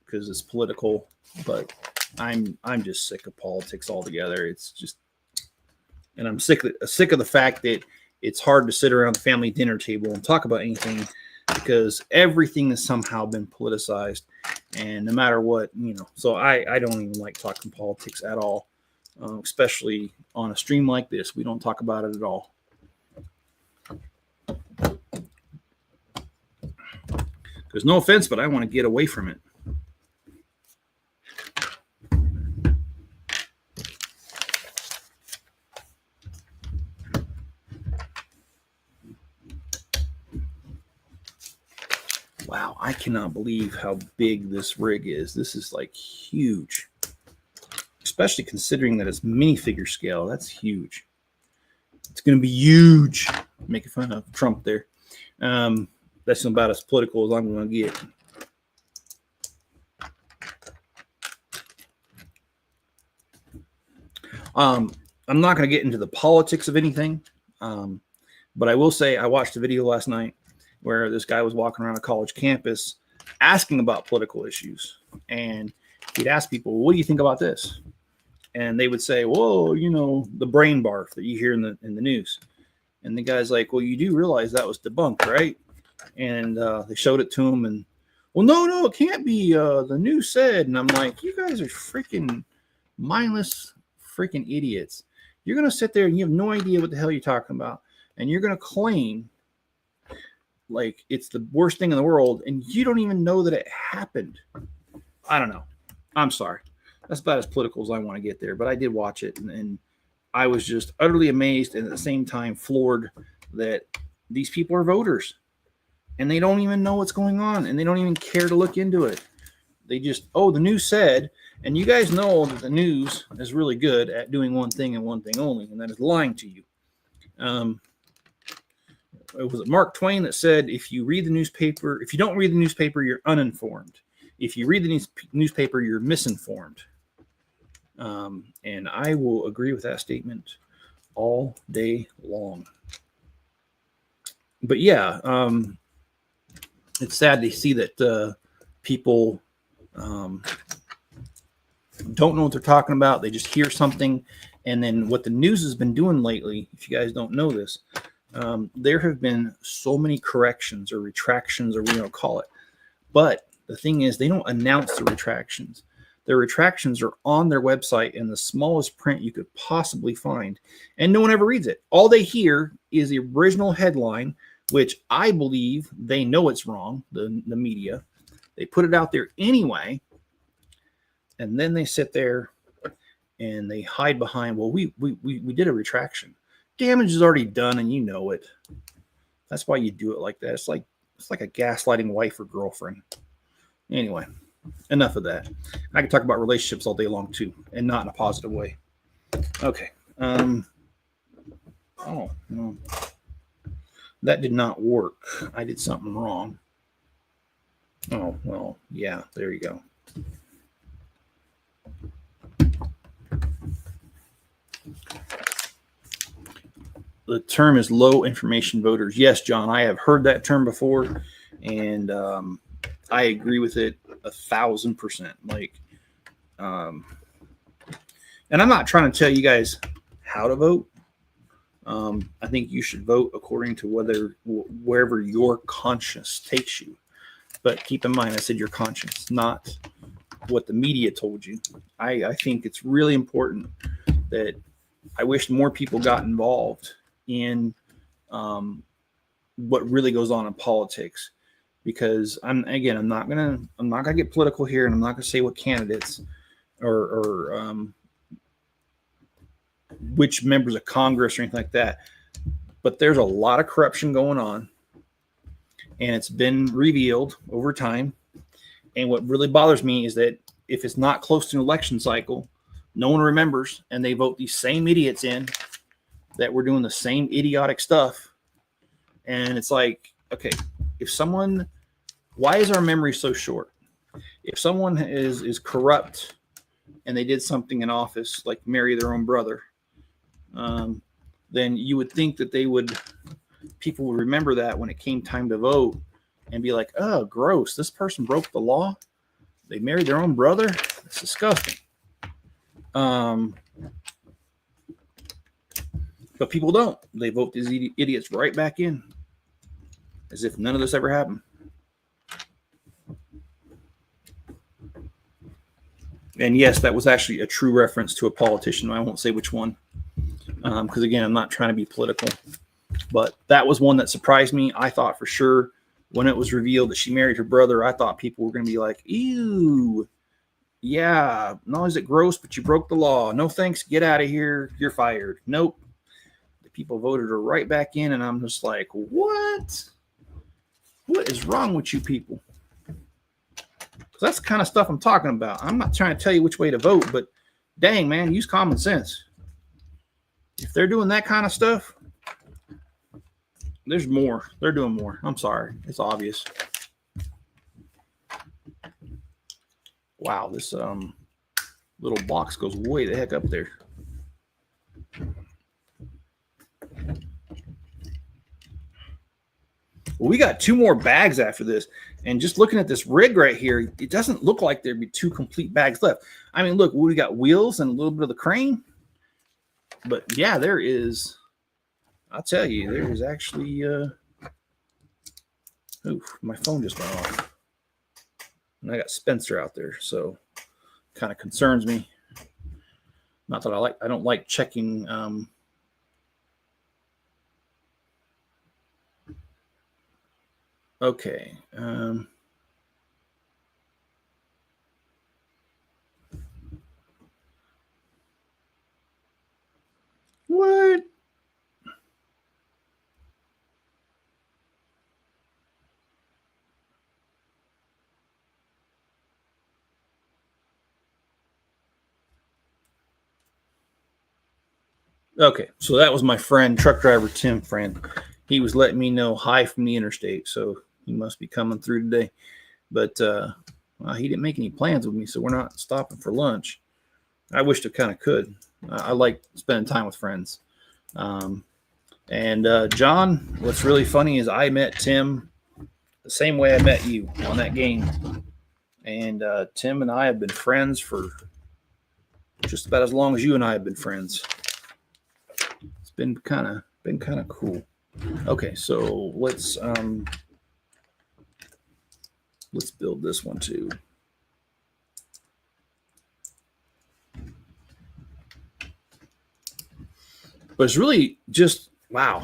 because it's political, but I'm just sick of politics altogether. It's just, and I'm sick of the fact that it's hard to sit around the family dinner table and talk about anything, because everything has somehow been politicized, and no matter what, so I don't even like talking politics at all, especially on a stream like this. We don't talk about it at all. There's no offense, but I want to get away from it. Wow, I cannot believe how big this rig is. This is like huge, especially considering that it's minifigure scale. That's huge. It's going to be huge. Making fun of Trump there. That's about as political as I'm going to get. I'm not going to get into the politics of anything, but I will say I watched a video last night where this guy was walking around a college campus asking about political issues. And he'd ask people, what do you think about this? And they would say, whoa, the brain barf that you hear in the news. And the guy's like, well, you do realize that was debunked, right? And they showed it to him, and, well, no, it can't be. The news said. And I'm like, you guys are freaking mindless freaking idiots. You're going to sit there and you have no idea what the hell you're talking about. And you're going to claim like it's the worst thing in the world, and you don't even know that it happened. I don't know. I'm sorry. That's about as political as I want to get there. But I did watch it, and I was just utterly amazed and at the same time floored that these people are voters and they don't even know what's going on and they don't even care to look into it. They just, oh, the news said, and you guys know that the news is really good at doing one thing and one thing only, and that is lying to you. It was Mark Twain that said, if you don't read the newspaper, you're uninformed. If you read the newspaper, you're misinformed. And I will agree with that statement all day long. But yeah, it's sad to see that people don't know what they're talking about. They just hear something. And then what the news has been doing lately, if you guys don't know this, there have been so many corrections or retractions or whatever you want to call it. But the thing is, they don't announce the retractions. Their retractions are on their website in the smallest print you could possibly find. And no one ever reads it. All they hear is the original headline, which I believe they know it's wrong, the media. They put it out there anyway. And then they sit there and they hide behind, well, we did a retraction. Damage is already done and you know it. That's why you do it like that. It's like a gaslighting wife or girlfriend. Anyway, enough of that. I can talk about relationships all day long too, and not in a positive way. Okay. Oh, no. That did not work. I did something wrong. Oh, well, yeah, there you go. The term is low information voters. Yes, John, I have heard that term before, and I agree with it 1,000%. And I'm not trying to tell you guys how to vote. I think you should vote according to wherever your conscience takes you. But keep in mind, I said your conscience, not what the media told you. I think it's really important that I wish more people got involved in what really goes on in politics, because I'm not gonna get political here, and I'm not gonna say what candidates or which members of Congress or anything like that. But there's a lot of corruption going on, and it's been revealed over time. And what really bothers me is that if it's not close to an election cycle, no one remembers, and they vote these same idiots in that we're doing the same idiotic stuff. And it's like, okay, why is our memory so short? If someone is corrupt and they did something in office, like marry their own brother, then you would think that people would remember that when it came time to vote and be like, oh, gross, this person broke the law. They married their own brother. That's disgusting. But people don't. They vote these idiots right back in as if none of this ever happened. And yes, that was actually a true reference to a politician. I won't say which one, because again, I'm not trying to be political. But that was one that surprised me. I thought for sure when it was revealed that she married her brother, I thought people were going to be like, ew, yeah, not only is it gross, but you broke the law. No thanks, get out of here, you're fired. Nope. The people voted her right back in, and I'm just like, what? What is wrong with you people? That's the kind of stuff I'm talking about. I'm not trying to tell you which way to vote, but dang, man, use common sense. If they're doing that kind of stuff, there's more. They're doing more. I'm sorry. It's obvious. Wow, this little box goes way the heck up there. Well, we got 2 more bags after this. And just looking at this rig right here, it doesn't look like there'd be 2 complete bags left. I mean, look, we got wheels and a little bit of the crane. But yeah, there is, I'll tell you, there is actually, oof, my phone just went off. And I got Spencer out there, so kind of concerns me. Not that I don't like checking, okay. Okay, so that was my friend, truck driver Tim friend. He was letting me know hi from the interstate, so he must be coming through today. But well, he didn't make any plans with me, so we're not stopping for lunch. I wished I kind of could. I like spending time with friends. And John, what's really funny is I met Tim the same way I met you on that game. And Tim and I have been friends for just about as long as you and I have been friends. It's been kind of cool. Okay, so let's build this one too. But it's really just wow.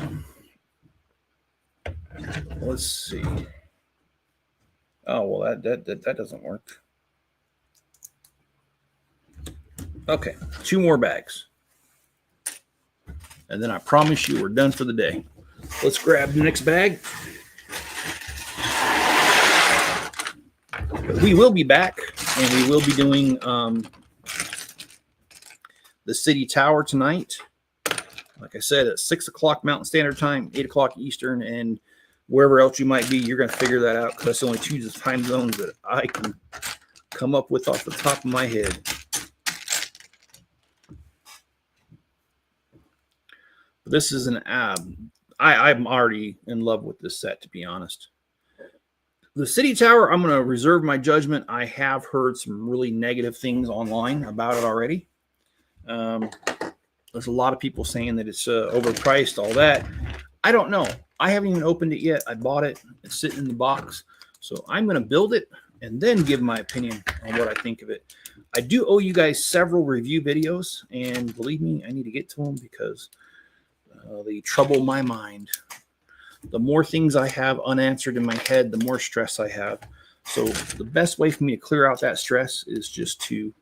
Let's see. Oh well, that doesn't work. Okay, 2 more bags, and then I promise you we're done for the day. Let's grab the next bag. But we will be back, and we will be doing the city tower tonight. Like I said, at 6 o'clock Mountain Standard Time, 8 o'clock Eastern, and wherever else you might be, you're going to figure that out because that's the only 2 time zones that I can come up with off the top of my head. But this is an I'm already in love with this set, to be honest. The city tower, I'm going to reserve my judgment. I have heard some really negative things online about it already. There's a lot of people saying that it's overpriced, all that. I don't know. I haven't even opened it yet. I bought it. It's sitting in the box. So I'm going to build it and then give my opinion on what I think of it. I do owe you guys several review videos, and believe me, I need to get to them because they trouble my mind. The more things I have unanswered in my head, the more stress I have. So the best way for me to clear out that stress is just to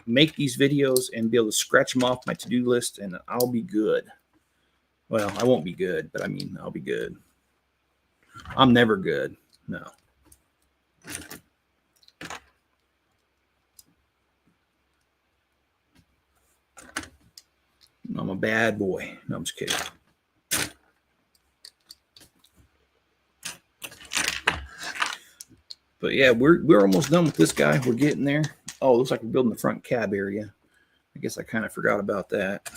make these videos and be able to scratch them off my to-do list, and I'll be good. Well, I won't be good, but I mean, I'll be good. I'm never good. No. I'm a bad boy. No, I'm just kidding. But yeah, we're almost done with this guy. We're getting there. Oh, it looks like we're building the front cab area. I guess I kind of forgot about that.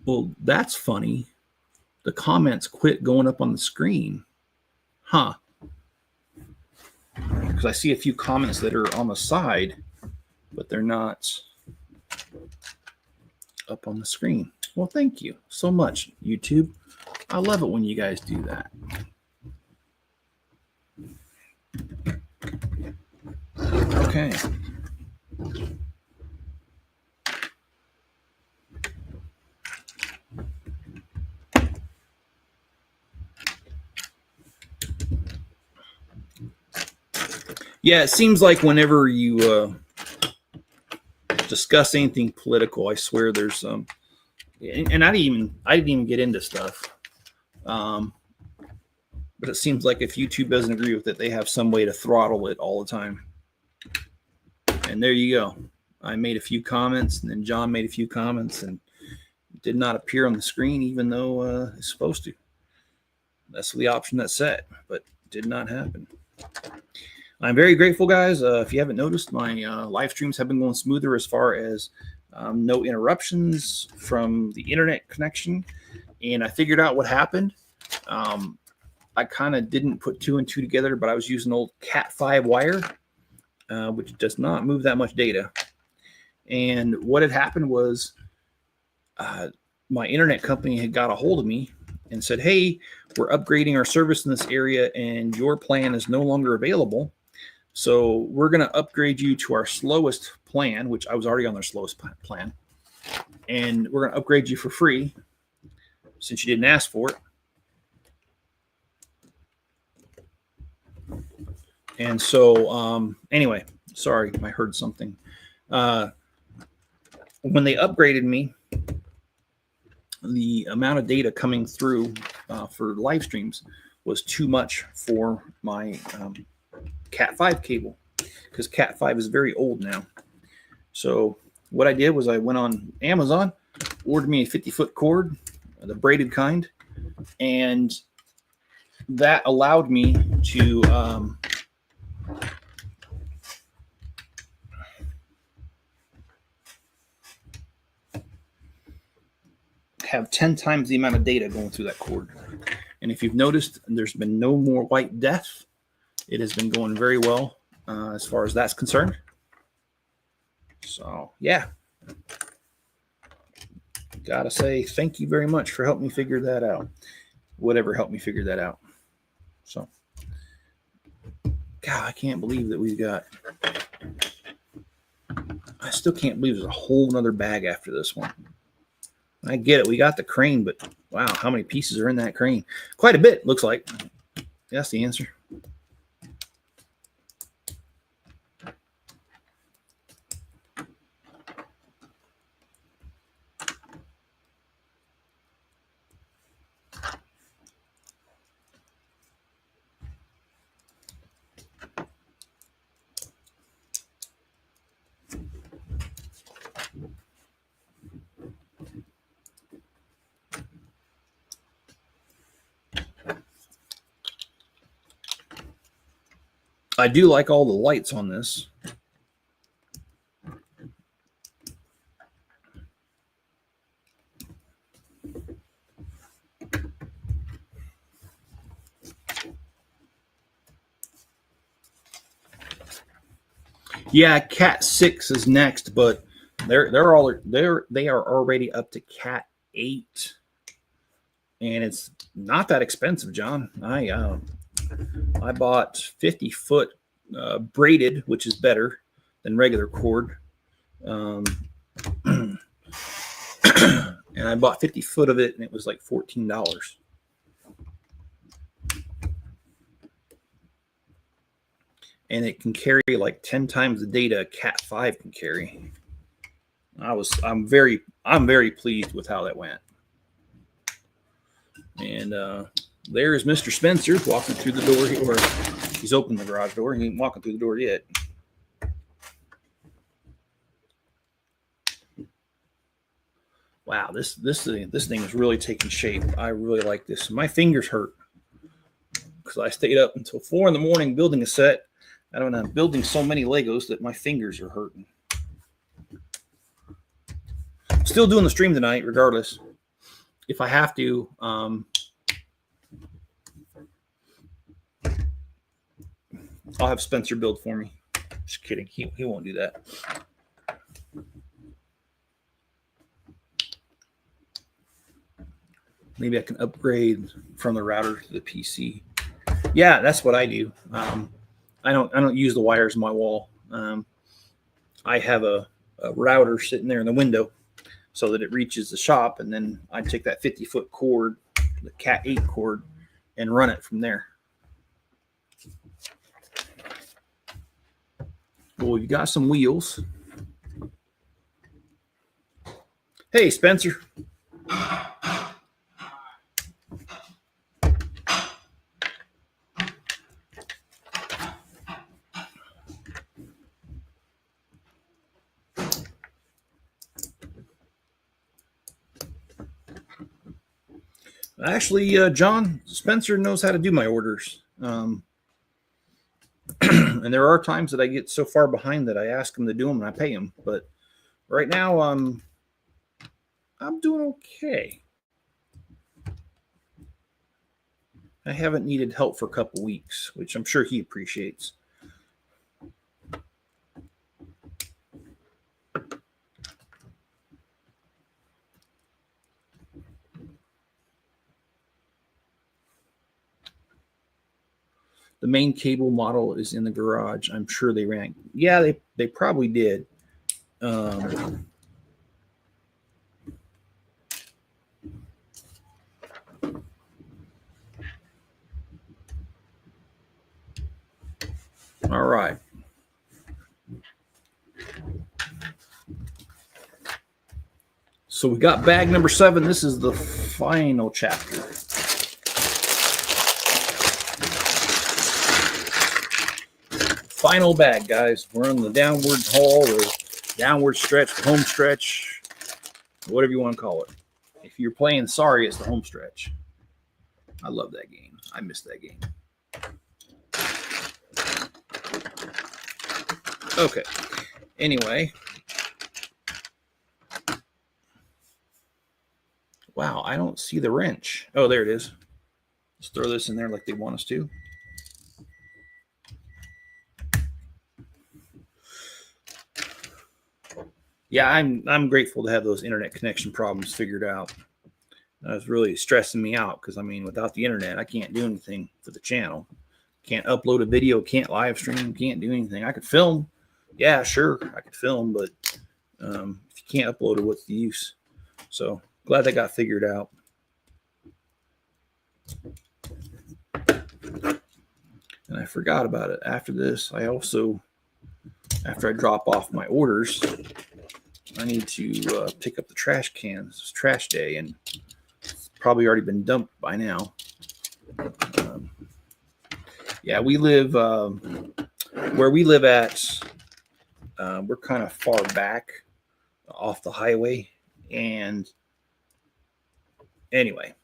Well, that's funny. The comments quit going up on the screen. Huh. Because I see a few comments that are on the side, but they're not up on the screen. Well, thank you so much, YouTube. I love it when you guys do that. Okay. Yeah, it seems like whenever you discuss anything political, I swear there's some, and I didn't even get into stuff. But it seems like if YouTube doesn't agree with it, they have some way to throttle it all the time. And there you go. I made a few comments, and then John made a few comments, and it did not appear on the screen, even though it's supposed to. That's the option that's set, but it did not happen. I'm very grateful, guys. If you haven't noticed, my live streams have been going smoother as far as no interruptions from the internet connection. And I figured out what happened. I kind of didn't put 2 and 2 together, but I was using old Cat5 wire, which does not move that much data. And what had happened was my internet company had got a hold of me and said, hey, we're upgrading our service in this area, and your plan is no longer available. So we're going to upgrade you to our slowest plan, which I was already on their slowest plan. And we're going to upgrade you for free since you didn't ask for it. And so, anyway, sorry, I heard something. When they upgraded me, the amount of data coming through for live streams was too much for my Cat 5 cable, because Cat 5 is very old now. So what I did was I went on Amazon, ordered me a 50-foot cord, the braided kind, and that allowed me to have 10 times the amount of data going through that cord. And if you've noticed, there's been no more white death. It has been going very well as far as that's concerned. So, yeah. Gotta say thank you very much for helping me figure that out. Whatever helped me figure that out. So, God, I can't believe that we've got... I still can't believe there's a whole nother bag after this one. I get it. We got the crane, but wow, how many pieces are in that crane? Quite a bit, looks like. That's the answer. I do like all the lights on this. Yeah, Cat 6 is next, but they are already up to Cat 8, and it's not that expensive, John. I bought 50-foot braided, which is better than regular cord, and I bought 50-foot of it, and it was like $14. And it can carry like 10 times the data Cat 5 can carry. I'm very pleased with how that went. And there's Mr. Spencer walking through the door, or he's opened the garage door. He ain't walking through the door yet. Wow, this thing is really taking shape. I really like this. My fingers hurt because I stayed up until 4 in the morning building a set. I don't know, I'm building so many Legos that my fingers are hurting. Still doing the stream tonight, regardless. If I have to, I'll have Spencer build for me. Just kidding. He won't do that. Maybe I can upgrade from the router to the PC. Yeah, that's what I do. I don't use the wires in my wall. I have a router sitting there in the window so that it reaches the shop, and then I take that 50-foot cord, the Cat 8 cord, and run it from there. Well, you got some wheels. Hey, Spencer. Actually, John, Spencer knows how to do my orders. And there are times that I get so far behind that I ask him to do them and I pay him. But right now, I'm doing okay. I haven't needed help for a couple weeks, which I'm sure he appreciates. The main cable model is in the garage. I'm sure they ran. Yeah, they probably did. All right. So we got bag number 7. This is the final chapter. Final bag, guys. We're on the downward haul or downward stretch, home stretch, whatever you want to call it. If you're playing Sorry, it's the home stretch. I love that game. I miss that game. Okay. Anyway. Wow, I don't see the wrench. Oh, there it is. Let's throw this in there like they want us to. Yeah, I'm grateful to have those internet connection problems figured out. That was really stressing me out because, I mean, without the internet, I can't do anything for the channel. Can't upload a video, can't live stream, can't do anything. I could film. Yeah, sure, I could film, but if you can't upload it, what's the use? So glad that got figured out. And I forgot about it. After this, after I drop off my orders, I need to pick up the trash cans. It's trash day, and it's probably already been dumped by now. Yeah, we live where we live at. We're kind of far back off the highway, and anyway,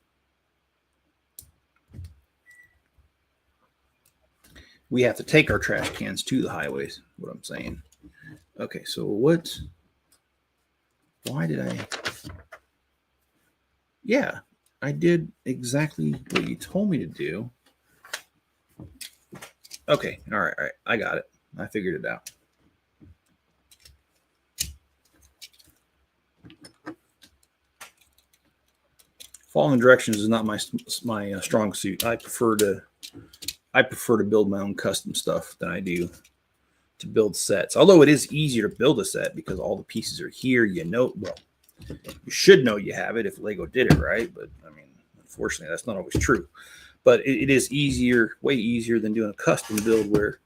we have to take our trash cans to the highways. What I'm saying. Okay, so what? Why did I? Yeah, I did exactly what you told me to do. Okay, all right, I got it. I figured it out. Following directions is not my strong suit. I prefer to build my own custom stuff than I do to build sets. Although it is easier to build a set because all the pieces are here. You know, well, you should know you have it if Lego did it right. But I mean, unfortunately, that's not always true. But it is easier, way easier than doing a custom build where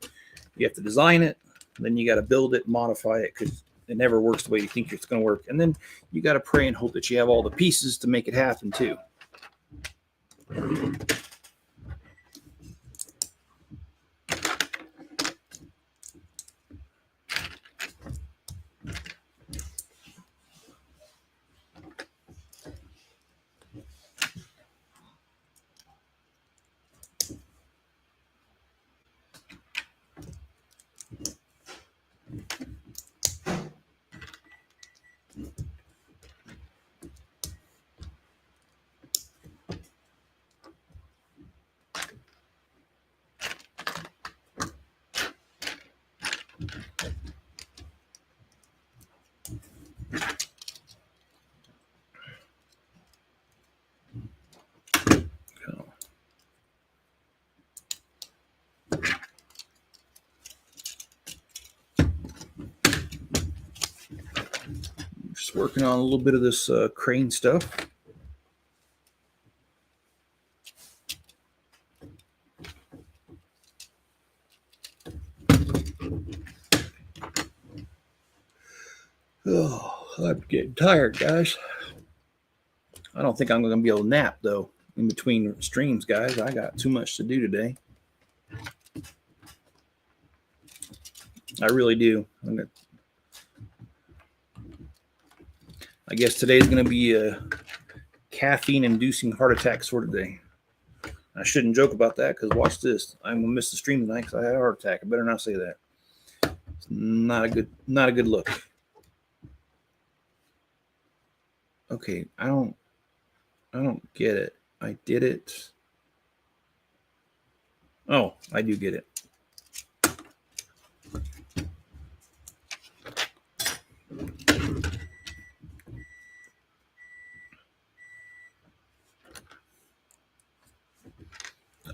you have to design it, then you got to build it, modify it because it never works the way you think it's going to work. And then you got to pray and hope that you have all the pieces to make it happen too. Just working on a little bit of this crane stuff. Oh, I'm getting tired, guys. I don't think I'm going to be able to nap, though, in between streams, guys. I got too much to do today. I really do. I guess today's going to be a caffeine-inducing heart attack sort of day. I shouldn't joke about that because watch this. I'm going to miss the stream tonight because I had a heart attack. I better not say that. It's not a good look. Okay, I don't get it. I did it. Oh, I do get it.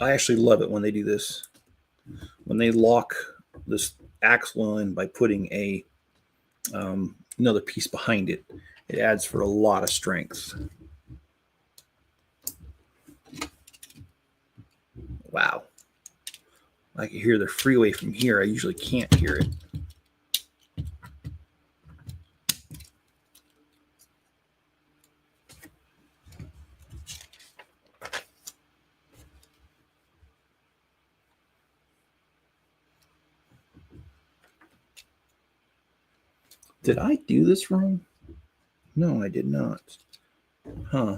I actually love it when they do this. When they lock this axle in by putting a another piece behind it, it adds for a lot of strength. Wow. I can hear the freeway from here. I usually can't hear it. Did I do this wrong? No, I did not. Huh.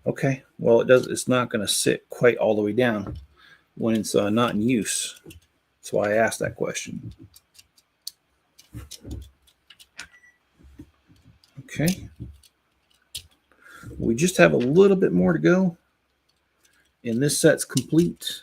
Okay. Well, it's not going to sit quite all the way down when it's not in use. That's why I asked that question. Okay. We just have a little bit more to go, and this set's complete.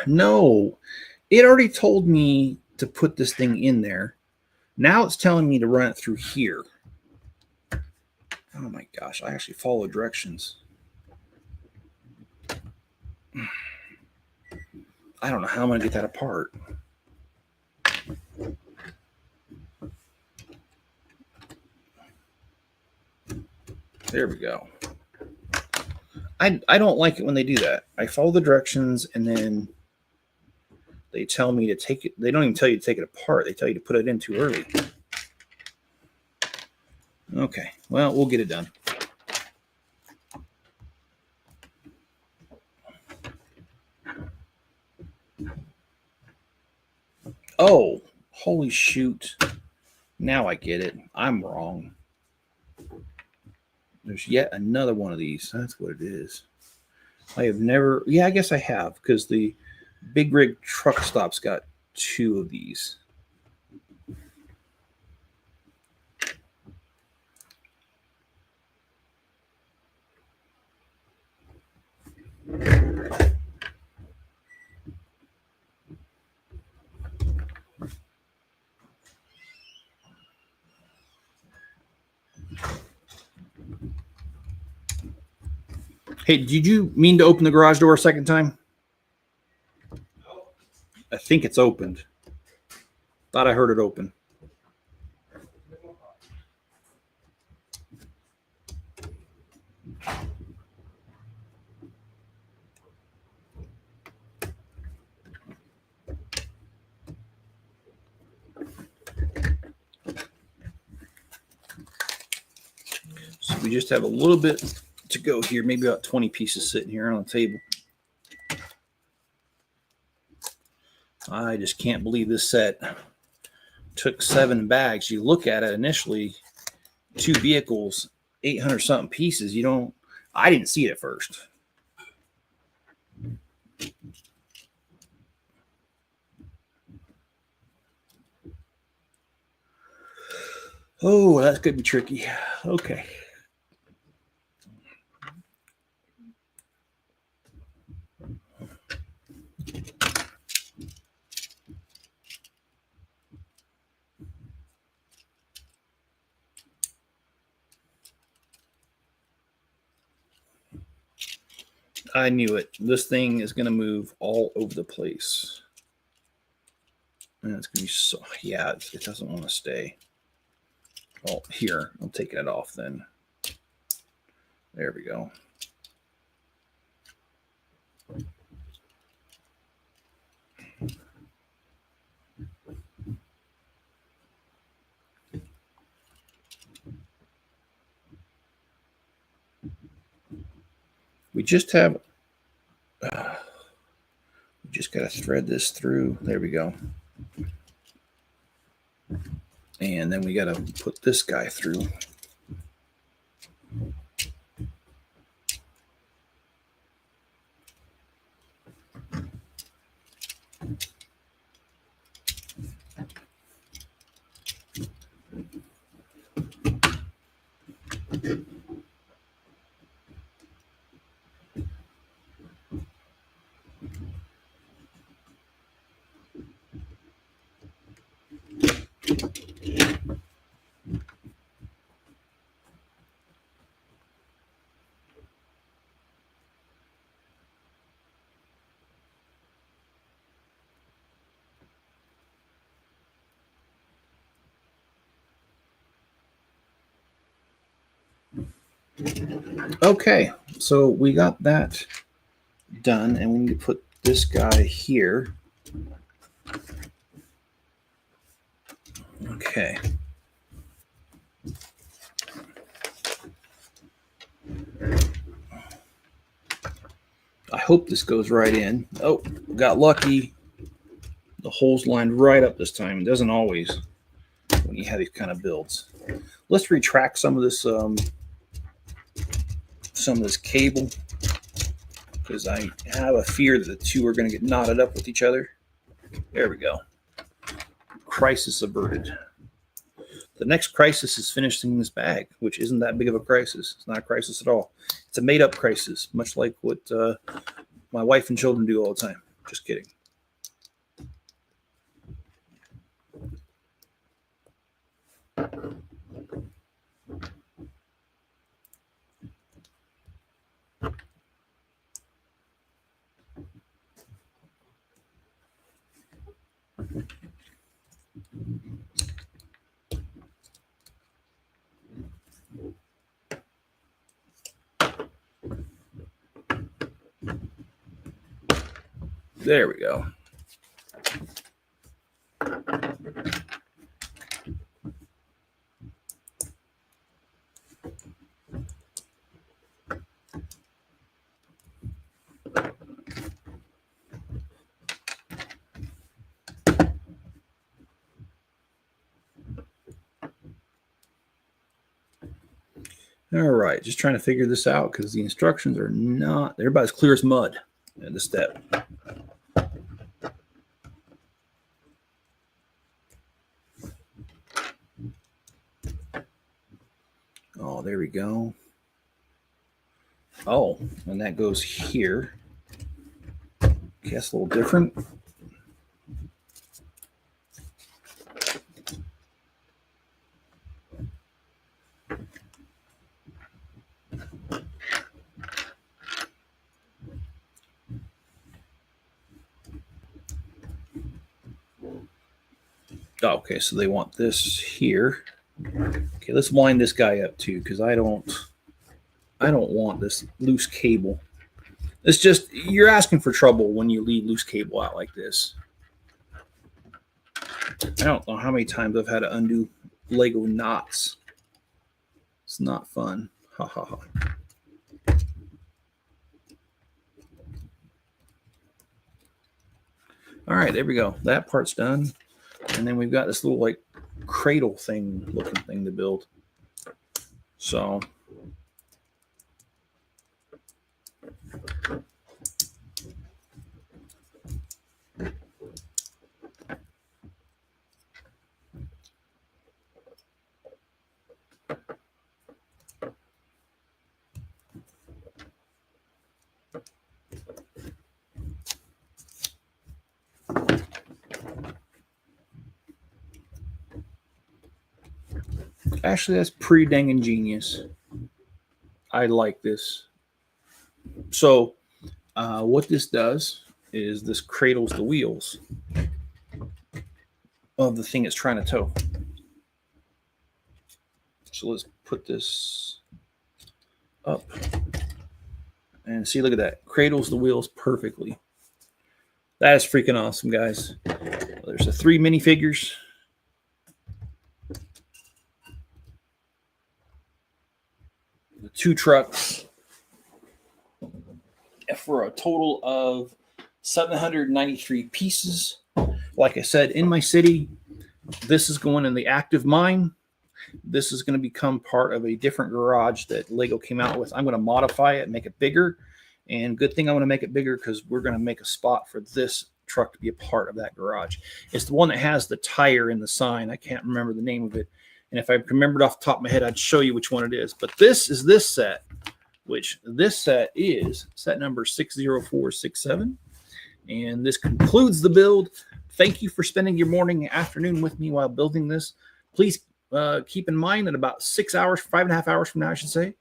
No, it already told me to put this thing in there. Now it's telling me to run it through here. Oh my gosh, I actually follow directions. I don't know how I'm going to get that apart. There we go. I don't like it when they do that. I follow the directions and then they tell me to take it. They don't even tell you to take it apart. They tell you to put it in too early. Okay, well, we'll get it done. Oh, holy shoot. Now I get it. I'm wrong. There's yet another one of these. That's what it is. I have never... Yeah, I guess I have, because the Big Rig Truck Stop's got 2 of these. Hey, did you mean to open the garage door a second time? I think it's opened. Thought I heard it open. So we just have a little bit to go here, maybe about 20 pieces sitting here on the table. I just can't believe this set took 7 bags. You look at it initially, 2 vehicles, 800 something pieces. I didn't see it at first. Oh, that's going to be tricky. Okay. I knew it. This thing is going to move all over the place. And it's going to be so... Yeah, it doesn't want to stay. Well, here, I'm taking it off then. There we go. We just have... we just got to thread this through. There we go. And then we got to put this guy through. Okay, so we got that done, and we need to put this guy here. Okay. I hope this goes right in. Oh, got lucky. The hole's lined right up this time. It doesn't always when you have these kind of builds. Let's retract some of this cable, because I have a fear that the two are going to get knotted up with each other. There we go. Crisis averted. The next crisis is finishing this bag, which isn't that big of a crisis. It's not a crisis at all. It's a made-up crisis, much like what my wife and children do all the time. Just kidding. There we go. All right, just trying to figure this out because the instructions are not, they're about as clear as mud at this step. Oh, there we go. Oh, and that goes here. Okay, that's a little different. Okay, so they want this here. Okay, let's wind this guy up too, because I don't want this loose cable. It's just, you're asking for trouble when you leave loose cable out like this. I don't know how many times I've had to undo Lego knots. It's not fun. Ha ha ha. All right, there we go. That part's done. And then we've got this little like cradle thing looking thing to build. So actually, that's pretty dang ingenious. I like this. So what this does is this cradles the wheels of the thing it's trying to tow. So let's put this up. And see, look at that. Cradles the wheels perfectly. That is freaking awesome, guys. There's the 3 minifigures. The 2 trucks. For a total of 793 pieces. Like I said, in my city, this is going in the active mine. This is going to become part of a different garage that Lego came out with. I'm going to modify it, make it bigger. And good thing I want to make it bigger because we're going to make a spot for this truck to be a part of that garage. It's the one that has the tire in the sign. I can't remember the name of it. And if I remembered off the top of my head, I'd show you which one it is. But this is this set, which this set is set number 60467. And this concludes the build. Thank you for spending your morning and afternoon with me while building this. Please keep in mind that about 6 hours, 5.5 hours from now, I should say,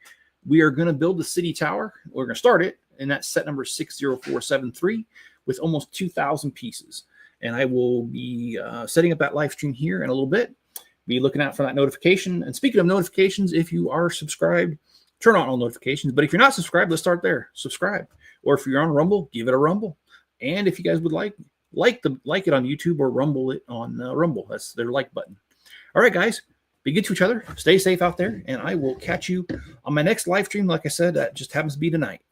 we are going to build the city tower. We're going to start it, and that's set number 60473 with almost 2,000 pieces. And I will be setting up that live stream here in a little bit. Be looking out for that notification. And speaking of notifications, if you are subscribed turn on all notifications. But if you're not subscribed, let's start there. Subscribe. Or if you're on Rumble, give it a Rumble. And if you guys would like it on YouTube or Rumble it on Rumble. That's their like button. All right, guys. Be good to each other. Stay safe out there. And I will catch you on my next live stream. Like I said, that just happens to be tonight.